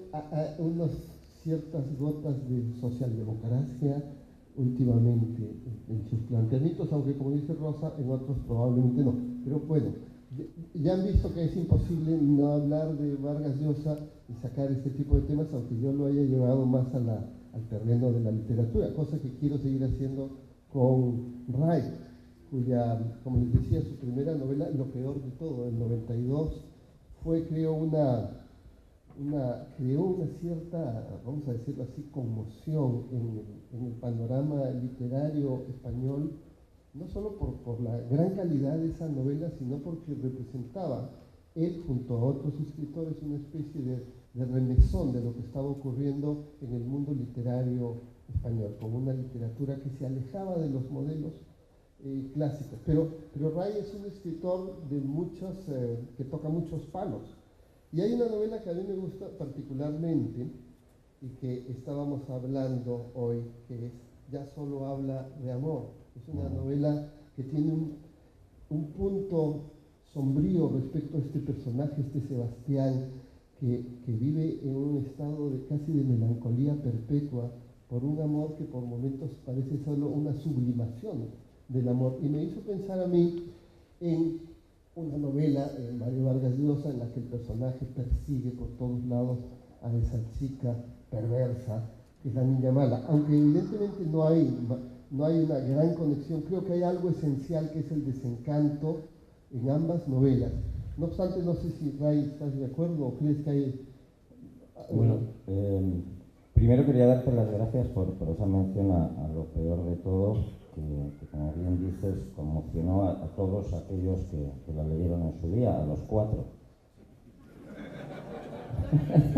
unas ciertas gotas de socialdemocracia últimamente en sus planteamientos, aunque como dice Rosa, en otros probablemente no. Pero bueno, ya han visto que es imposible no hablar de Vargas Llosa y sacar este tipo de temas, aunque yo lo haya llevado más al terreno de la literatura, cosa que quiero seguir haciendo con Ray, cuya, como les decía, su primera novela, Lo peor de todo, del 92, creó una cierta, vamos a decirlo así, conmoción en el panorama literario español, no solo por la gran calidad de esa novela, sino porque representaba él, junto a otros escritores, una especie de remesón de lo que estaba ocurriendo en el mundo literario español, con una literatura que se alejaba de los modelos clásicos. Pero Ray es un escritor que toca muchos palos. Y hay una novela que a mí me gusta particularmente y que estábamos hablando hoy, que es Ya solo habla de amor. Es una novela que tiene un punto sombrío respecto a este personaje, Sebastián, que vive en un estado casi de melancolía perpetua por un amor que por momentos parece solo una sublimación del amor. Y me hizo pensar a mí en una novela de Mario Vargas Llosa en la que el personaje persigue por todos lados a esa chica perversa, que es la niña mala. Aunque evidentemente no hay una gran conexión, creo que hay algo esencial que es el desencanto en ambas novelas. No obstante, no sé si Ray estás de acuerdo o crees que hay... Bueno, primero quería darte las gracias por esa mención a Lo peor de todo, que como bien dices, conmocionó a todos aquellos que la leyeron en su día, a los 4.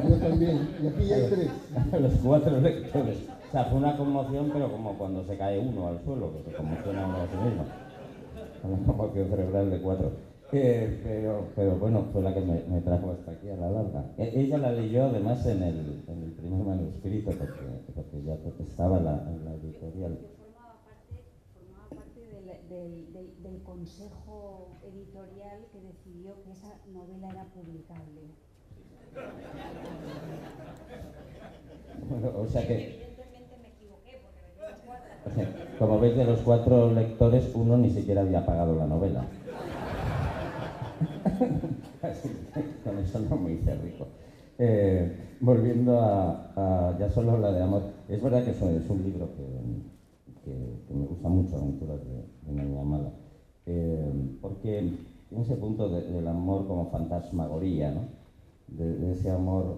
Yo también, y aquí ya hay 3. A los 4 lectores. O sea, fue una conmoción, pero como cuando se cae uno al suelo, que se conmociona uno a sí mismo. Una conmoción cerebral de 4. Pero bueno, fue la que me trajo hasta aquí a la larga. Ella la leyó además en el primer manuscrito, porque ya estaba en la editorial. Formaba parte del consejo editorial que decidió que esa novela era publicable. Bueno, o sea que... Evidentemente me equivoqué, porque me dio 4. Como veis, de los 4 lectores, uno ni siquiera había pagado la novela. Así que con eso no me hice rico. Volviendo a Ya solo habla de amor, es verdad que es un libro que me gusta mucho, Aventuras de una niña mala, porque tiene ese punto del amor como fantasmagoría, ¿no? De ese amor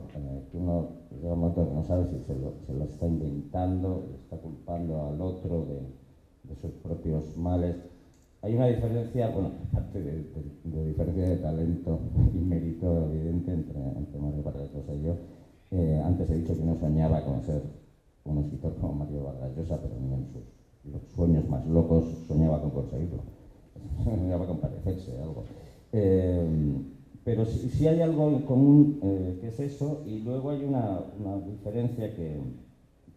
que uno llega a un momento que no sabe si se lo está inventando, está culpando al otro de sus propios males. Hay una diferencia, bueno, aparte de diferencia de talento y mérito evidente entre Mario Vargas Llosa y yo. Antes he dicho que uno soñaba con ser un escritor como Mario Vargas Llosa, pero ni en los sueños más locos soñaba con conseguirlo. Soñaba con parecerse a algo. Pero sí hay algo en común, que es eso, y luego hay una diferencia que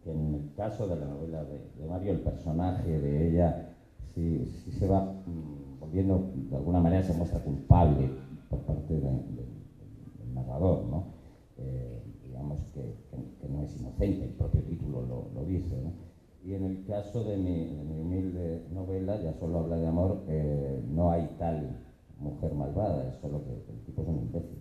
en el caso de la novela de Mario, el personaje de ella sí se va volviendo, de alguna manera se muestra culpable por parte del narrador, ¿no? Digamos que no es inocente, el propio título lo dice, ¿no? Y en el caso de mi humilde novela, ya solo habla de amor, no hay tal mujer malvada, es solo que el tipo es un imbécil.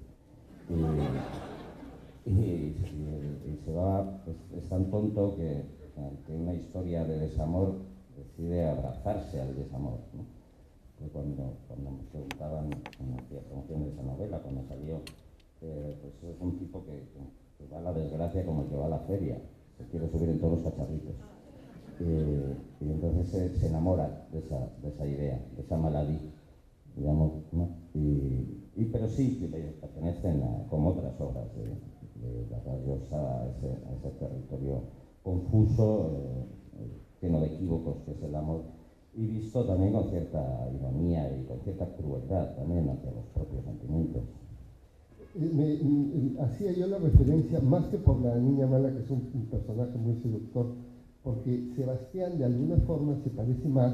Y se va, es tan tonto que ante una historia de desamor decide abrazarse al desamor, ¿no? Pues cuando me preguntaban en la promoción de esa novela, cuando salió, pues es un tipo que va a la desgracia como el que va a la feria, se quiere subir en todos los cacharritos. Y entonces se enamora de esa idea, de esa maladí, digamos, ¿no? Pero sí, que pertenecen, como otras obras de Vargas Llosa, a ese territorio confuso, lleno de equívocos que es el amor, y visto también con cierta ironía y con cierta crueldad también hacia los propios sentimientos. Hacía yo la referencia, más que por la niña mala, que es un personaje muy seductor, porque Sebastián de alguna forma se parece más,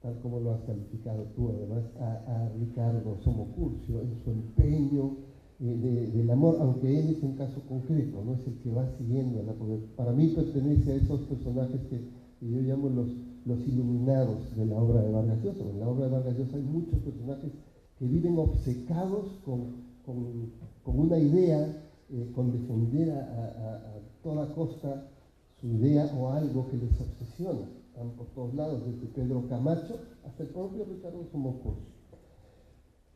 tal como lo has calificado tú además, a Ricardo Somocurcio en su empeño del amor, aunque él es un caso concreto, no es el que va siguiendo, porque para mí pertenece a esos personajes que yo llamo los iluminados de la obra de Vargas Llosa. En la obra de Vargas Llosa hay muchos personajes que viven obcecados con una idea, con defender a toda costa su idea o algo que les obsesiona. Están por todos lados, desde Pedro Camacho hasta el propio Ricardo Somocurcio.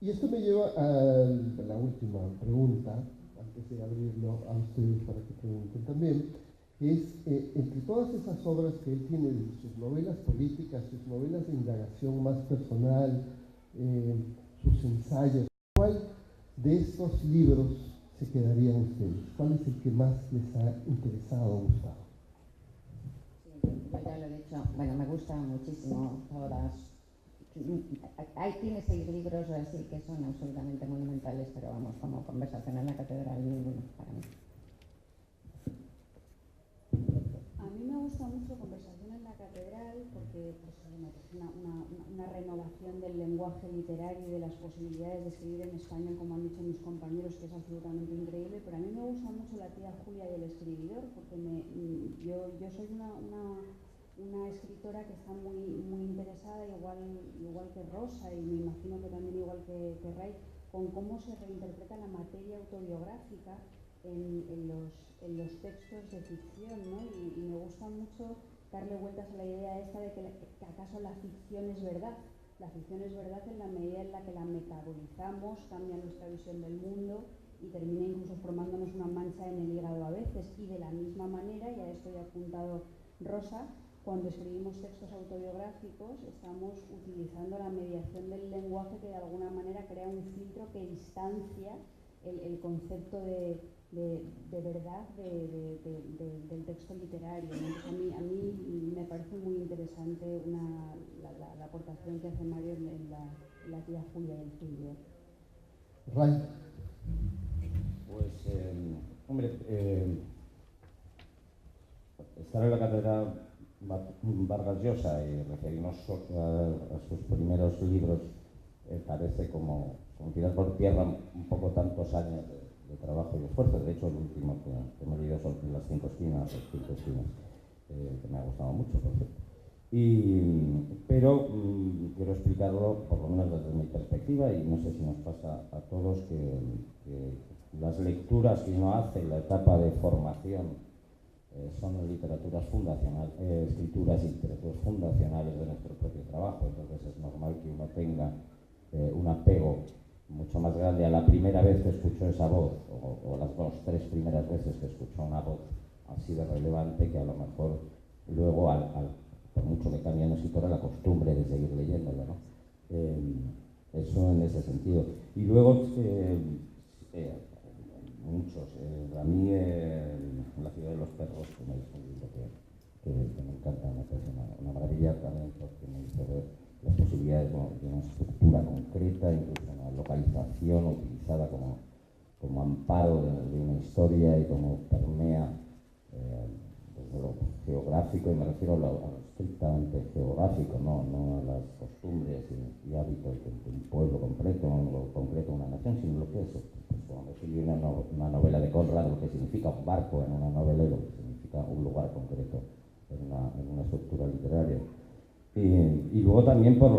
Y esto me lleva a la última pregunta, antes de abrirlo a ustedes para que pregunten también, que es, entre todas esas obras que él tiene, sus novelas políticas, sus novelas de indagación más personal, sus ensayos, ¿cuál de estos libros se quedarían ustedes? ¿Cuál es el que más les ha interesado o gustado? Yo ya lo he dicho, bueno, me gustan muchísimo todas. Ahí tiene 6 libros así que son absolutamente monumentales, pero vamos, como Conversación en la Catedral, ninguno para mí. A mí me gusta mucho Conversación en la Catedral porque pues, bueno, es una renovación del lenguaje literario y de las posibilidades de escribir en español, como han dicho mis compañeros, que es absolutamente increíble. Pero a mí me gusta mucho La tía Julia y el escribidor, porque yo soy una escritora que está muy interesada, igual que Rosa, y me imagino que también igual que Ray, con cómo se reinterpreta la materia autobiográfica en los textos de ficción, ¿no? Y me gusta mucho darle vueltas a la idea esta de que acaso la ficción es verdad. La ficción es verdad en la medida en la que la metabolizamos, cambia nuestra visión del mundo y termina incluso formándonos una mancha en el hígado a veces. Y de la misma manera, y a esto ya ha apuntado Rosa, cuando escribimos textos autobiográficos estamos utilizando la mediación del lenguaje que de alguna manera crea un filtro que distancia el concepto de verdad del texto literario, ¿no? Entonces a mí me parece muy interesante la aportación que hace Mario en la tía Julia del Escribidor. Ray. Pues, hombre, estar en la catedral Vargas Llosa y referirnos a sus primeros libros parece como tirar por tierra un poco tantos años de trabajo y esfuerzo. De hecho, el último que me he leído son Las 5 esquinas, que me ha gustado mucho, por cierto. Pero quiero explicarlo, por lo menos desde mi perspectiva, y no sé si nos pasa a todos, que las lecturas que uno hace en la etapa de formación son literaturas fundacionales, escrituras y literaturas fundacionales de nuestro propio trabajo. Entonces es normal que uno tenga un apego mucho más grande a la primera vez que escuchó esa voz, o las 2, 3 primeras veces que escuchó una voz así de relevante, que a lo mejor luego, por mucho que cambie el escritor, la costumbre de seguir leyéndolo, ¿no? Eso en ese sentido. Y luego, muchos. A mí, La ciudad de los perros, que me dice un libro que me encanta, me parece una maravilla también, porque me hizo ver las posibilidades de una estructura concreta, incluso una localización utilizada como amparo de una historia y como permea desde lo geográfico, y me refiero a lo estrictamente geográfico, no a las costumbres y hábitos de un pueblo concreto, una nación, sino lo que es, pues, cuando escribí una novela de Conrad, lo que significa un barco en una novela y lo que significa un lugar concreto en una estructura literaria. Y luego también por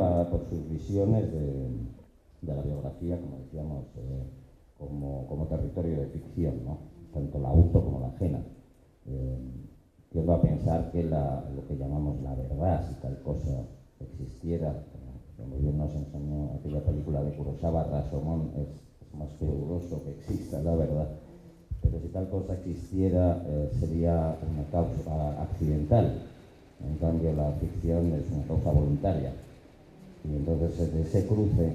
sus visiones de la biografía, como decíamos, como territorio de ficción, ¿no? Tanto la auto como la ajena. Tiendo a pensar que lo que llamamos la verdad, si tal cosa existiera, como bien nos enseñó aquella película de Kurosawa, Rashomon, es más riguroso que exista la verdad, pero si tal cosa existiera sería una causa accidental. En cambio, la ficción es una causa voluntaria. Y entonces, de ese cruce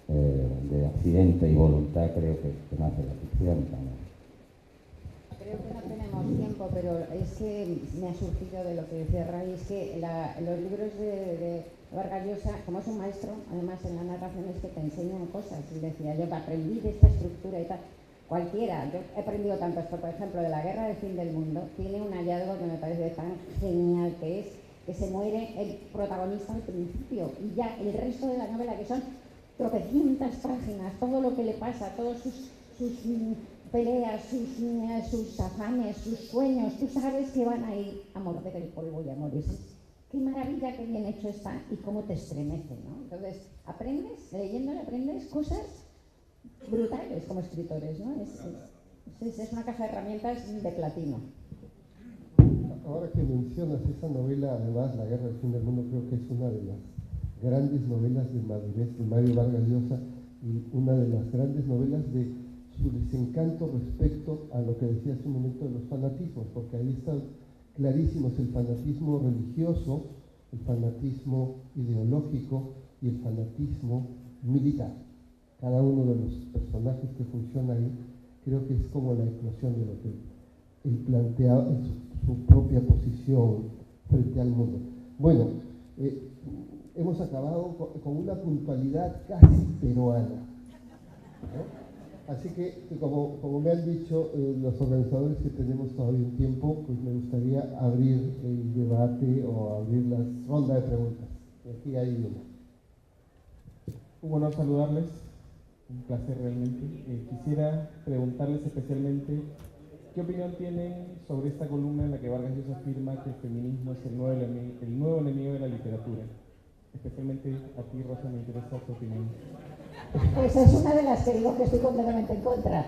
de accidente y voluntad, creo que nace la ficción también. Creo que no tenemos tiempo, pero es que me ha surgido de lo que decía Ray, es que los libros de Vargas Llosa, como es un maestro, además en la narración es que te enseñan cosas. Y decía, yo aprendí de esta estructura y tal. Cualquiera, yo he aprendido tanto esto, por ejemplo, de la Guerra del Fin del Mundo, tiene un hallazgo que me parece tan genial, que es que se muere el protagonista al principio y ya el resto de la novela, que son tropecientas páginas, todo lo que le pasa, todos sus peleas, sus afanes, sus sueños, tú sabes que van a ir a morder el polvo y a morirse. Qué maravilla, qué bien hecho está y cómo te estremece, ¿no? Entonces, leyéndole aprendes cosas brutales como escritores, ¿no? Es una caja de herramientas de platino. Ahora que mencionas esa novela, además, La Guerra del Fin del Mundo, creo que es una de las grandes novelas de madurez de Mario Vargas Llosa y una de las grandes novelas de su desencanto respecto a lo que decía hace un momento de los fanatismos, porque ahí están clarísimos el fanatismo religioso, el fanatismo ideológico y el fanatismo militar. Cada uno de los personajes que funciona ahí, creo que es como la explosión de lo que él planteaba en su propia posición frente al mundo. Bueno, hemos acabado con una puntualidad casi peruana, ¿no? Así que como me han dicho los organizadores que tenemos todavía un tiempo, pues me gustaría abrir el debate o abrir la ronda de preguntas. Aquí hay una. Un honor saludarles, un placer realmente. Quisiera preguntarles especialmente qué opinión tienen sobre esta columna en la que Vargas Llosa afirma que el feminismo es el nuevo enemigo de la literatura. Especialmente a ti, Rosa, me interesa tu opinión. Pues es una de las que digo que estoy completamente en contra.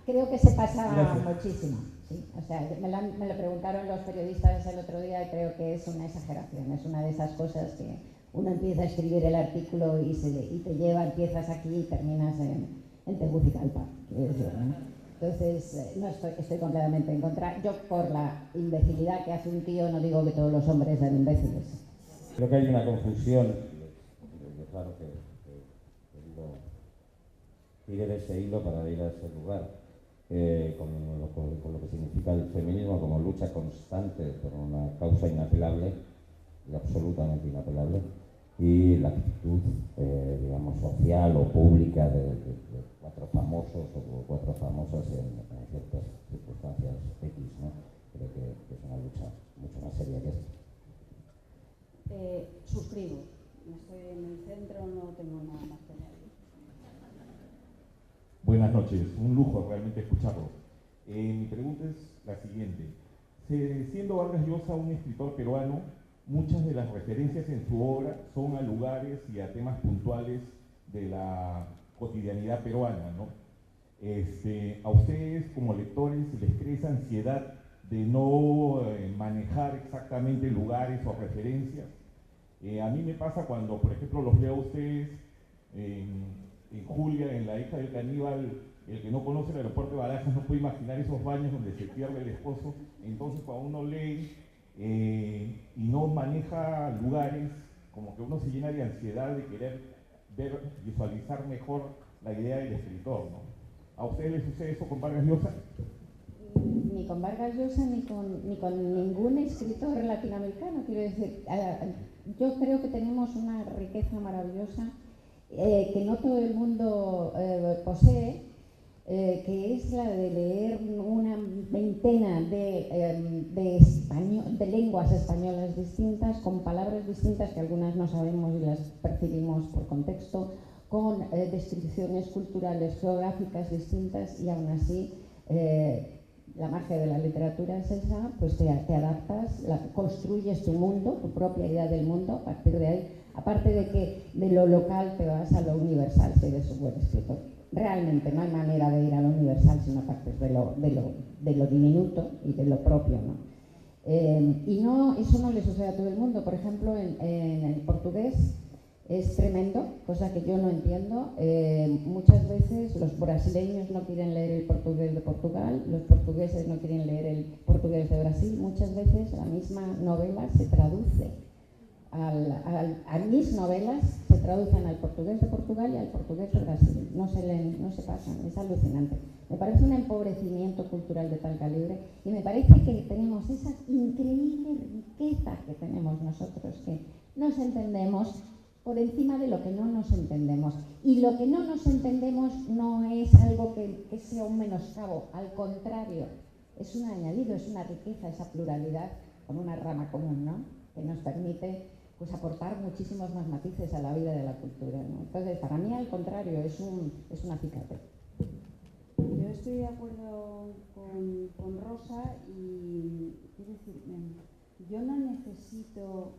Creo que se pasa muchísimo. ¿Sí? O sea, me lo preguntaron los periodistas el otro día y creo que es una exageración. Es una de esas cosas que uno empieza a escribir el artículo y te lleva, empiezas aquí y terminas en Tegucigalpa. Entonces, no estoy completamente en contra. Yo, por la imbecilidad que hace un tío, no digo que todos los hombres sean imbéciles. Creo que hay una confusión. Claro que sigue de ese hilo para ir a ese lugar, con lo que significa el feminismo como lucha constante por una causa inapelable y absolutamente inapelable, y la actitud, digamos, social o pública de cuatro famosos o cuatro famosas en ciertas circunstancias X, ¿no? Creo que es una lucha mucho más seria que esta. Suscribo. Estoy en el centro, no tengo nada más que añadir. Buenas noches, un lujo realmente escucharlo. Mi pregunta es la siguiente. Siendo Vargas Llosa un escritor peruano, muchas de las referencias en su obra son a lugares y a temas puntuales de la cotidianidad peruana, ¿no? A ustedes como lectores les crea esa ansiedad de no manejar exactamente lugares o referencias. A mí me pasa cuando, por ejemplo, los leo a ustedes en Julia, en La hija del caníbal, el que no conoce el aeropuerto de Barajas no puede imaginar esos baños donde se pierde el esposo. Entonces, cuando uno lee y no maneja lugares, como que uno se llena de ansiedad de querer ver, visualizar mejor la idea del escritor, ¿no? ¿A ustedes les sucede eso con Vargas Llosa? Ni con Vargas Llosa ni con ningún escritor latinoamericano, quiero decir. Yo creo que tenemos una riqueza maravillosa que no todo el mundo posee, que es la de leer una veintena de lenguas españolas distintas, con palabras distintas que algunas no sabemos y las percibimos por contexto, con descripciones culturales, geográficas distintas, y aún así la magia de la literatura es esa, pues te adaptas, construyes tu mundo, tu propia idea del mundo. A partir de ahí, aparte de que de lo local te vas a lo universal, si eres un buen escritor. Realmente no hay manera de ir a lo universal si no partes de lo diminuto y de lo propio, ¿no? Y no, eso no le sucede a todo el mundo. Por ejemplo, en el portugués es tremendo, cosa que yo no entiendo. Muchas veces los brasileños no quieren leer el portugués de Portugal, los portugueses no quieren leer el portugués de Brasil. Muchas veces la misma novela se traduce a mis novelas se traducen al portugués de Portugal y al portugués de Brasil. No se leen, no se pasan, es alucinante. Me parece un empobrecimiento cultural de tal calibre, y me parece que tenemos esa increíble riqueza que tenemos nosotros, que nos entendemos por encima de lo que no nos entendemos. Y lo que no nos entendemos no es algo que sea un menoscabo, al contrario, es un añadido, es una riqueza, esa pluralidad con una rama común, ¿no?, que nos permite pues aportar muchísimos más matices a la vida de la cultura, ¿no? Entonces, para mí, al contrario, es un acicate. Yo estoy de acuerdo con Rosa, y quiero decir, yo no necesito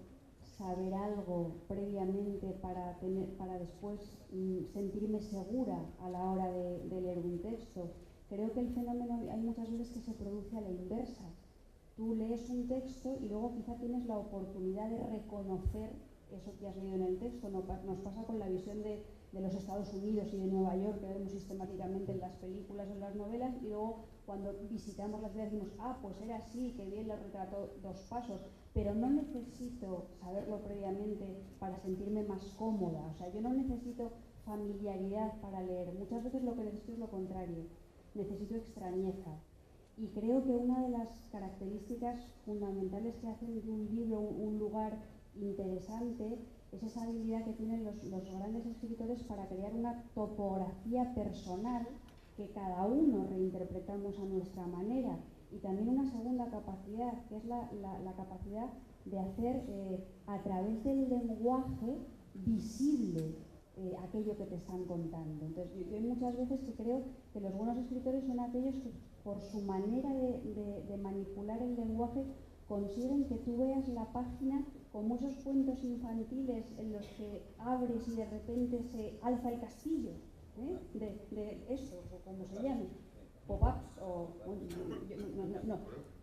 saber algo previamente para después sentirme segura a la hora de leer un texto. Creo que el fenómeno hay muchas veces que se produce a la inversa. Tú lees un texto y luego quizá tienes la oportunidad de reconocer eso que has leído en el texto. Nos pasa con la visión de los Estados Unidos y de Nueva York, que vemos sistemáticamente en las películas o en las novelas, y luego cuando visitamos la ciudad decimos, pues era así, que bien lo retrató Dos Pasos, pero no necesito saberlo previamente para sentirme más cómoda. O sea, yo no necesito familiaridad para leer. Muchas veces lo que necesito es lo contrario, necesito extrañeza. Y creo que una de las características fundamentales que hacen de un libro un lugar interesante es esa habilidad que tienen los grandes escritores para crear una topografía personal que cada uno reinterpretamos a nuestra manera. Y también una segunda capacidad, que es la capacidad de hacer a través del lenguaje visible aquello que te están contando. Entonces, yo hay muchas veces que creo que los buenos escritores son aquellos que, por su manera de manipular el lenguaje, consiguen que tú veas la página como esos cuentos infantiles en los que abres y de repente se alza el castillo, de eso, o como se llame, pop-ups,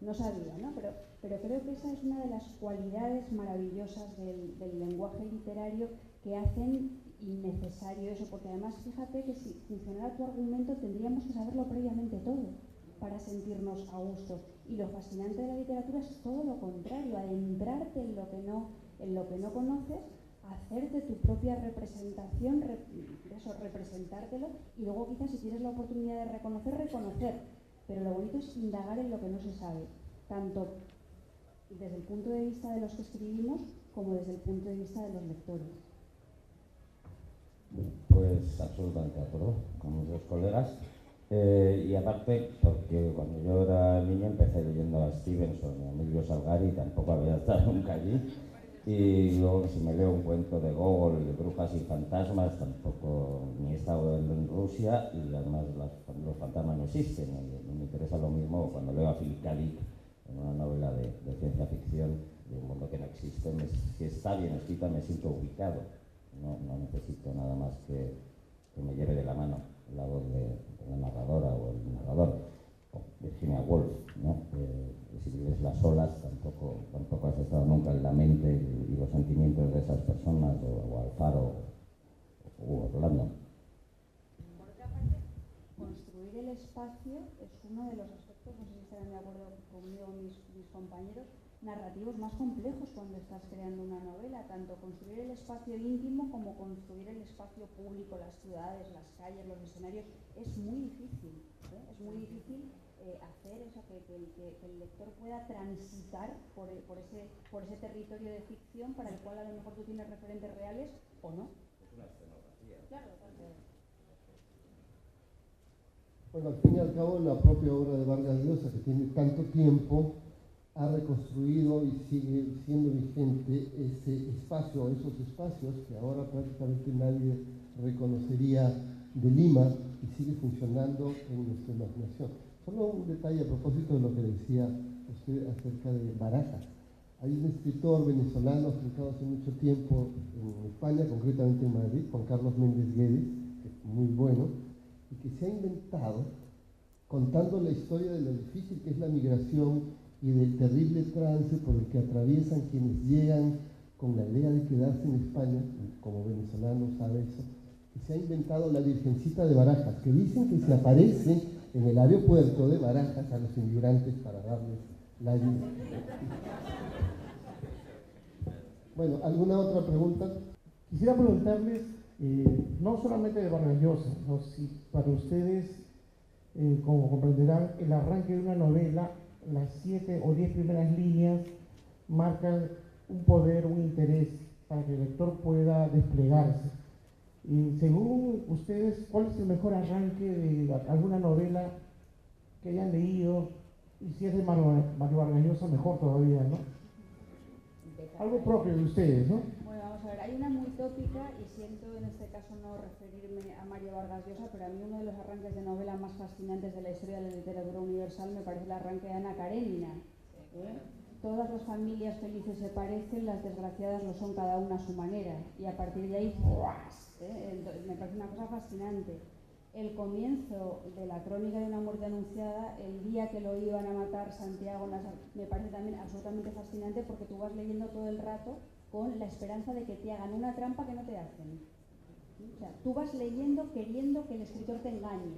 no sabía, ¿no? Pero creo que esa es una de las cualidades maravillosas del lenguaje literario, que hacen innecesario eso, porque además fíjate que si funcionara tu argumento tendríamos que saberlo previamente todo para sentirnos a gusto. Y lo fascinante de la literatura es todo lo contrario, adentrarte en lo que no conoces, hacerte tu propia representación, representártelo, y luego quizás si tienes la oportunidad de reconocer, pero lo bonito es indagar en lo que no se sabe, tanto desde el punto de vista de los que escribimos como desde el punto de vista de los lectores. Pues absolutamente de acuerdo con mis dos colegas. Y aparte, porque cuando yo era niño empecé leyendo a Stevenson y a Emilio Salgari, tampoco había estado nunca allí. Y luego, si me leo un cuento de Gogol, de brujas y fantasmas, tampoco ni he estado en Rusia, y además los fantasmas no existen. Y me interesa lo mismo cuando leo a Philip K. Dick en una novela de ciencia ficción de un mundo que no existe. Si está bien escrita, me siento ubicado. No necesito nada más que me lleve de la mano la voz de la narradora o el narrador, o Virginia Woolf, ¿no? Si vives las olas, tampoco has estado nunca en la mente y los sentimientos de esas personas, o Alfaro o Orlando. Por otra parte, construir el espacio es uno de los aspectos, no sé si estarán de acuerdo conmigo mis compañeros, narrativos más complejos cuando estás creando una novela, tanto construir el espacio íntimo como construir el espacio público, las ciudades, las calles, los escenarios. Es muy difícil, es muy difícil hacer eso, que el lector pueda transitar por ese territorio de ficción para el cual a lo mejor tú tienes referentes reales o no. Es una escenografía. Claro, claro. Bueno, al fin y al cabo, la propia obra de Vargas Llosa, que tiene tanto tiempo, ha reconstruido y sigue siendo vigente ese espacio, esos espacios que ahora prácticamente nadie reconocería de Lima y sigue funcionando en nuestra imaginación. Solo un detalle a propósito de lo que decía usted acerca de Barajas. Hay un escritor venezolano afincado hace mucho tiempo en España, concretamente en Madrid, Juan Carlos Méndez Guedes, que es muy bueno, y que se ha inventado, contando la historia de lo difícil que es la migración y del terrible trance por el que atraviesan quienes llegan con la idea de quedarse en España, como venezolano sabe eso, que se ha inventado la Virgencita de Barajas, que dicen que se aparece en el aeropuerto de Barajas a los inmigrantes para darles la ayuda. Bueno, ¿alguna otra pregunta? Quisiera preguntarles, no solamente de Vargas Llosa, ¿no? Si para ustedes, como comprenderán, el arranque de una novela, las 7 o 10 primeras líneas marcan un poder, un interés para que el lector pueda desplegarse. Según ustedes, ¿cuál es el mejor arranque de alguna novela que hayan leído? Y si es de Mario Vargas Llosa, mejor todavía, ¿no? Algo propio de ustedes, ¿no? Bueno, vamos a ver, hay una muy tópica y siento en este caso no referirme a Mario Vargas Llosa, pero a mí uno de los arranques de novela más fascinantes de la historia de la literatura universal me parece el arranque de Ana Karenina. Todas las familias felices se parecen, las desgraciadas lo son cada una a su manera, y a partir de ahí, me parece una cosa fascinante. El comienzo de la crónica de una muerte anunciada, el día que lo iban a matar Santiago, me parece también absolutamente fascinante, porque tú vas leyendo todo el rato con la esperanza de que te hagan una trampa que no te hacen. O sea, tú vas leyendo queriendo que el escritor te engañe,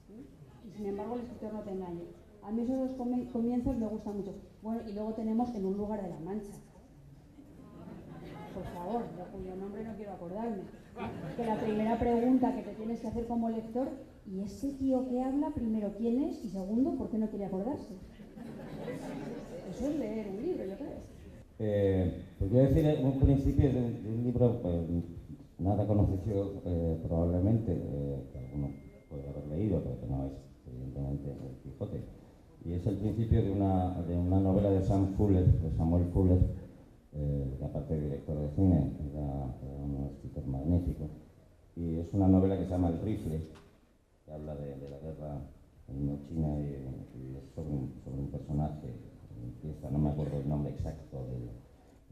y sin embargo el escritor no te engaña. A mí esos dos comienzos me gustan mucho. Bueno, y luego tenemos En un lugar de la Mancha. Por favor, de cuyo nombre no quiero acordarme. Que la primera pregunta que te tienes que hacer como lector, ¿y este tío que habla, primero, quién es? Y segundo, ¿por qué no quiere acordarse? Eso es leer un libro, yo creo. Pues voy a decir un principio de un libro nada conocido probablemente, que alguno puede haber leído, pero que no es evidentemente El Quijote. Y es el principio de una novela de Samuel Fuller, que aparte de director de cine, era un escritor magnífico. Y es una novela que se llama El Rifle, que habla de la guerra en Indochina y es sobre un personaje, empieza, no me acuerdo el nombre exacto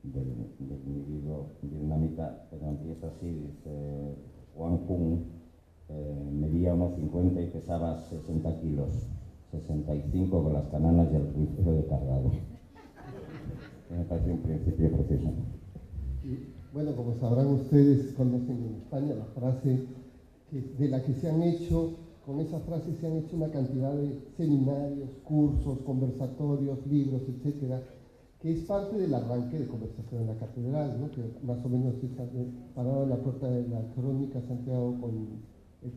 del individuo vietnamita, pero empieza así, dice: Juan Kun medía unos 50 y pesaba 60 kilos, 65 con las cananas y el rifle de cargado. Me parece un principio precioso. Bueno, como sabrán ustedes, conocen en España la frase de la que se han hecho, con esa frase se han hecho una cantidad de seminarios, cursos, conversatorios, libros, etcétera, que es parte del arranque de Conversación en la Catedral, ¿no? Que más o menos es parado en la puerta de la Crónica Santiago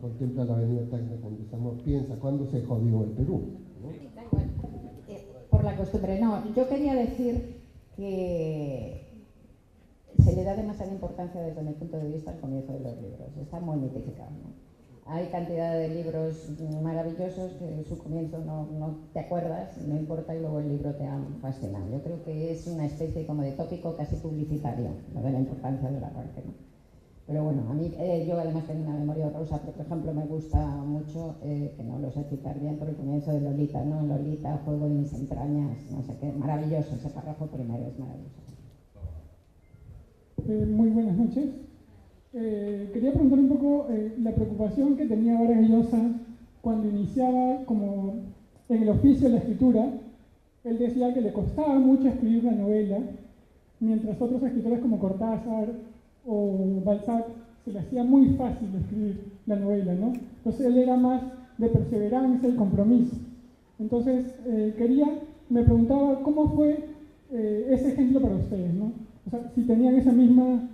contempla la avenida Tacna con desamor. Piensa, ¿cuándo se jodió el Perú? ¿No? Da igual. Por la costumbre, no. Yo quería decir que se le da demasiada importancia desde mi punto de vista al comienzo de los libros. Está muy mitificado, ¿no? Hay cantidad de libros maravillosos que su comienzo no te acuerdas, no importa, y luego el libro te ha fascinado. Yo creo que es una especie como de tópico casi publicitario, lo de la importancia del arranque, ¿no? Pero bueno, a mí, yo además tengo una memoria rosa, pero por ejemplo me gusta mucho, que no lo sé citar bien, por el comienzo de Lolita, ¿no? Lolita, fuego de mis entrañas, no sé qué, maravilloso, ese párrafo primero es maravilloso. Muy buenas noches. Quería preguntar un poco la preocupación que tenía Vargas Llosa cuando iniciaba como en el oficio de la escritura. Él decía que le costaba mucho escribir una novela, mientras otros escritores como Cortázar o Balzac se le hacía muy fácil escribir la novela, ¿no? Entonces él era más de perseverancia y compromiso. Entonces me preguntaba cómo fue ese ejemplo para ustedes, ¿no? O sea, si tenían esa misma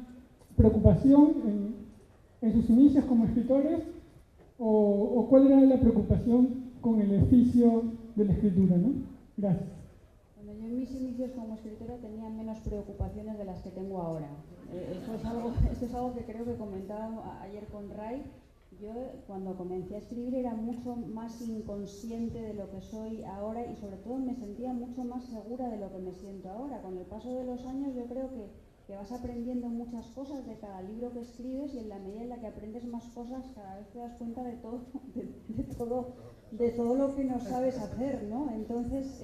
preocupación en sus inicios como escritores o cuál era la preocupación con el oficio de la escritura, ¿no? Gracias. Bueno, yo en mis inicios como escritora tenía menos preocupaciones de las que tengo ahora. Esto es algo que creo que comentaba ayer con Ray. Yo cuando comencé a escribir era mucho más inconsciente de lo que soy ahora y sobre todo me sentía mucho más segura de lo que me siento ahora. Con el paso de los años yo creo que vas aprendiendo muchas cosas de cada libro que escribes y en la medida en la que aprendes más cosas cada vez te das cuenta de todo, de todo lo que no sabes hacer, ¿no? Entonces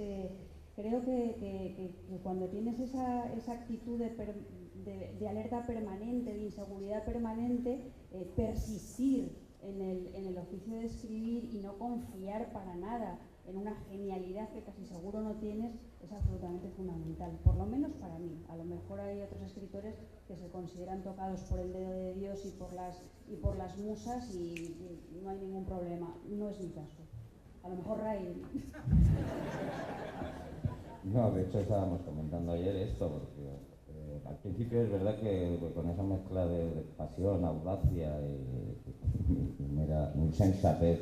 creo que cuando tienes esa actitud de alerta permanente, de inseguridad permanente, persistir en el oficio de escribir y no confiar para nada en una genialidad que casi seguro no tienes es absolutamente fundamental, por lo menos para mí. A lo mejor hay otros escritores que se consideran tocados por el dedo de Dios y por las musas y no hay ningún problema. No es mi caso. A lo mejor Ray. No, de hecho estábamos comentando ayer esto, porque al principio es verdad que con esa mezcla de pasión, audacia y mera insensatez,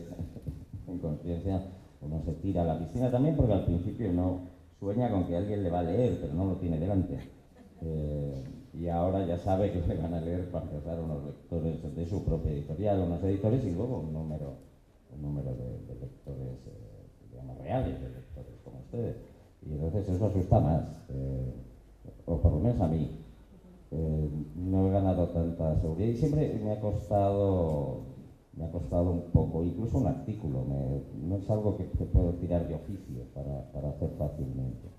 inconsciencia, uno se tira a la piscina también, porque al principio uno sueña con que alguien le va a leer, pero no lo tiene delante. Y ahora ya sabe que le van a leer para empezar unos lectores de su propia editorial, unos editores y luego un número de lectores, digamos, reales, de lectores como ustedes. Y entonces eso asusta más, o por lo menos a mí. No he ganado tanta seguridad y siempre me ha costado un poco, incluso un artículo, no es algo que puedo tirar de oficio para hacer fácilmente.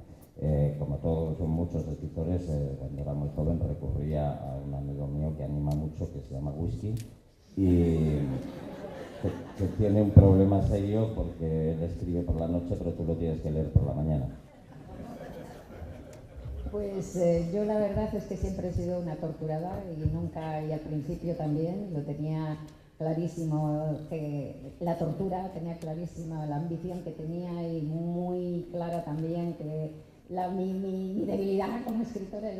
Como todos son muchos escritores, cuando era muy joven recurría a un amigo mío que anima mucho, que se llama Whisky, y que tiene un problema serio porque él escribe por la noche, pero tú lo tienes que leer por la mañana. Pues yo la verdad es que siempre he sido una torturada y al principio también lo tenía clarísimo, que la tortura, tenía clarísima la ambición que tenía y muy clara también que mi debilidad como escritora.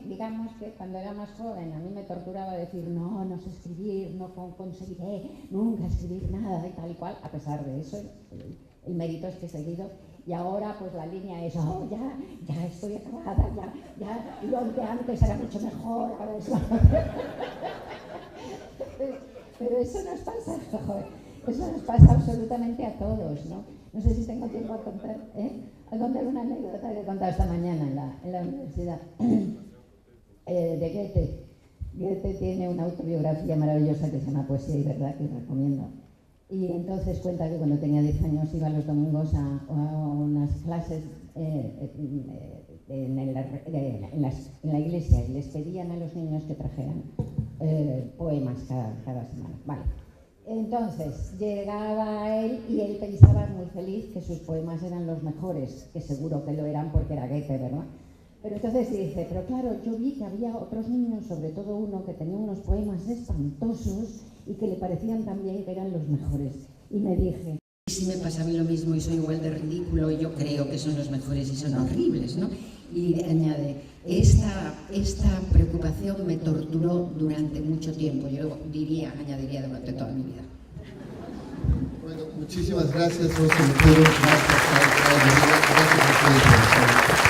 Digamos que cuando era más joven a mí me torturaba decir no sé escribir, no conseguiré nunca escribir nada y tal y cual. A pesar de eso, el mérito es que he seguido. Y ahora pues la línea es, ya estoy acabada, ya lo que antes era mucho mejor, ahora es Pero eso nos pasa, joder, eso nos pasa absolutamente a todos, ¿no? No sé si tengo tiempo a contar una anécdota que he contado esta mañana en la universidad de Goethe. Goethe tiene una autobiografía maravillosa que se llama Poesía y Verdad, que os recomiendo. Y entonces cuenta que cuando tenía 10 años iba los domingos a unas clases en la iglesia y les pedían a los niños que trajeran poemas cada semana. Vale. Entonces llegaba él y él pensaba muy feliz que sus poemas eran los mejores, que seguro que lo eran porque era Goethe, ¿verdad? Pero entonces dice, pero claro, yo vi que había otros niños, sobre todo uno que tenía unos poemas espantosos y que le parecían también que eran los mejores. Y me dije, sí me pasa a mí lo mismo y soy igual de ridículo y yo creo que son los mejores y son horribles, ¿no? Y añade, esta preocupación me torturó durante mucho tiempo, yo añadiría durante toda mi vida. Bueno, muchísimas gracias, José Montero. Gracias a ustedes por estar.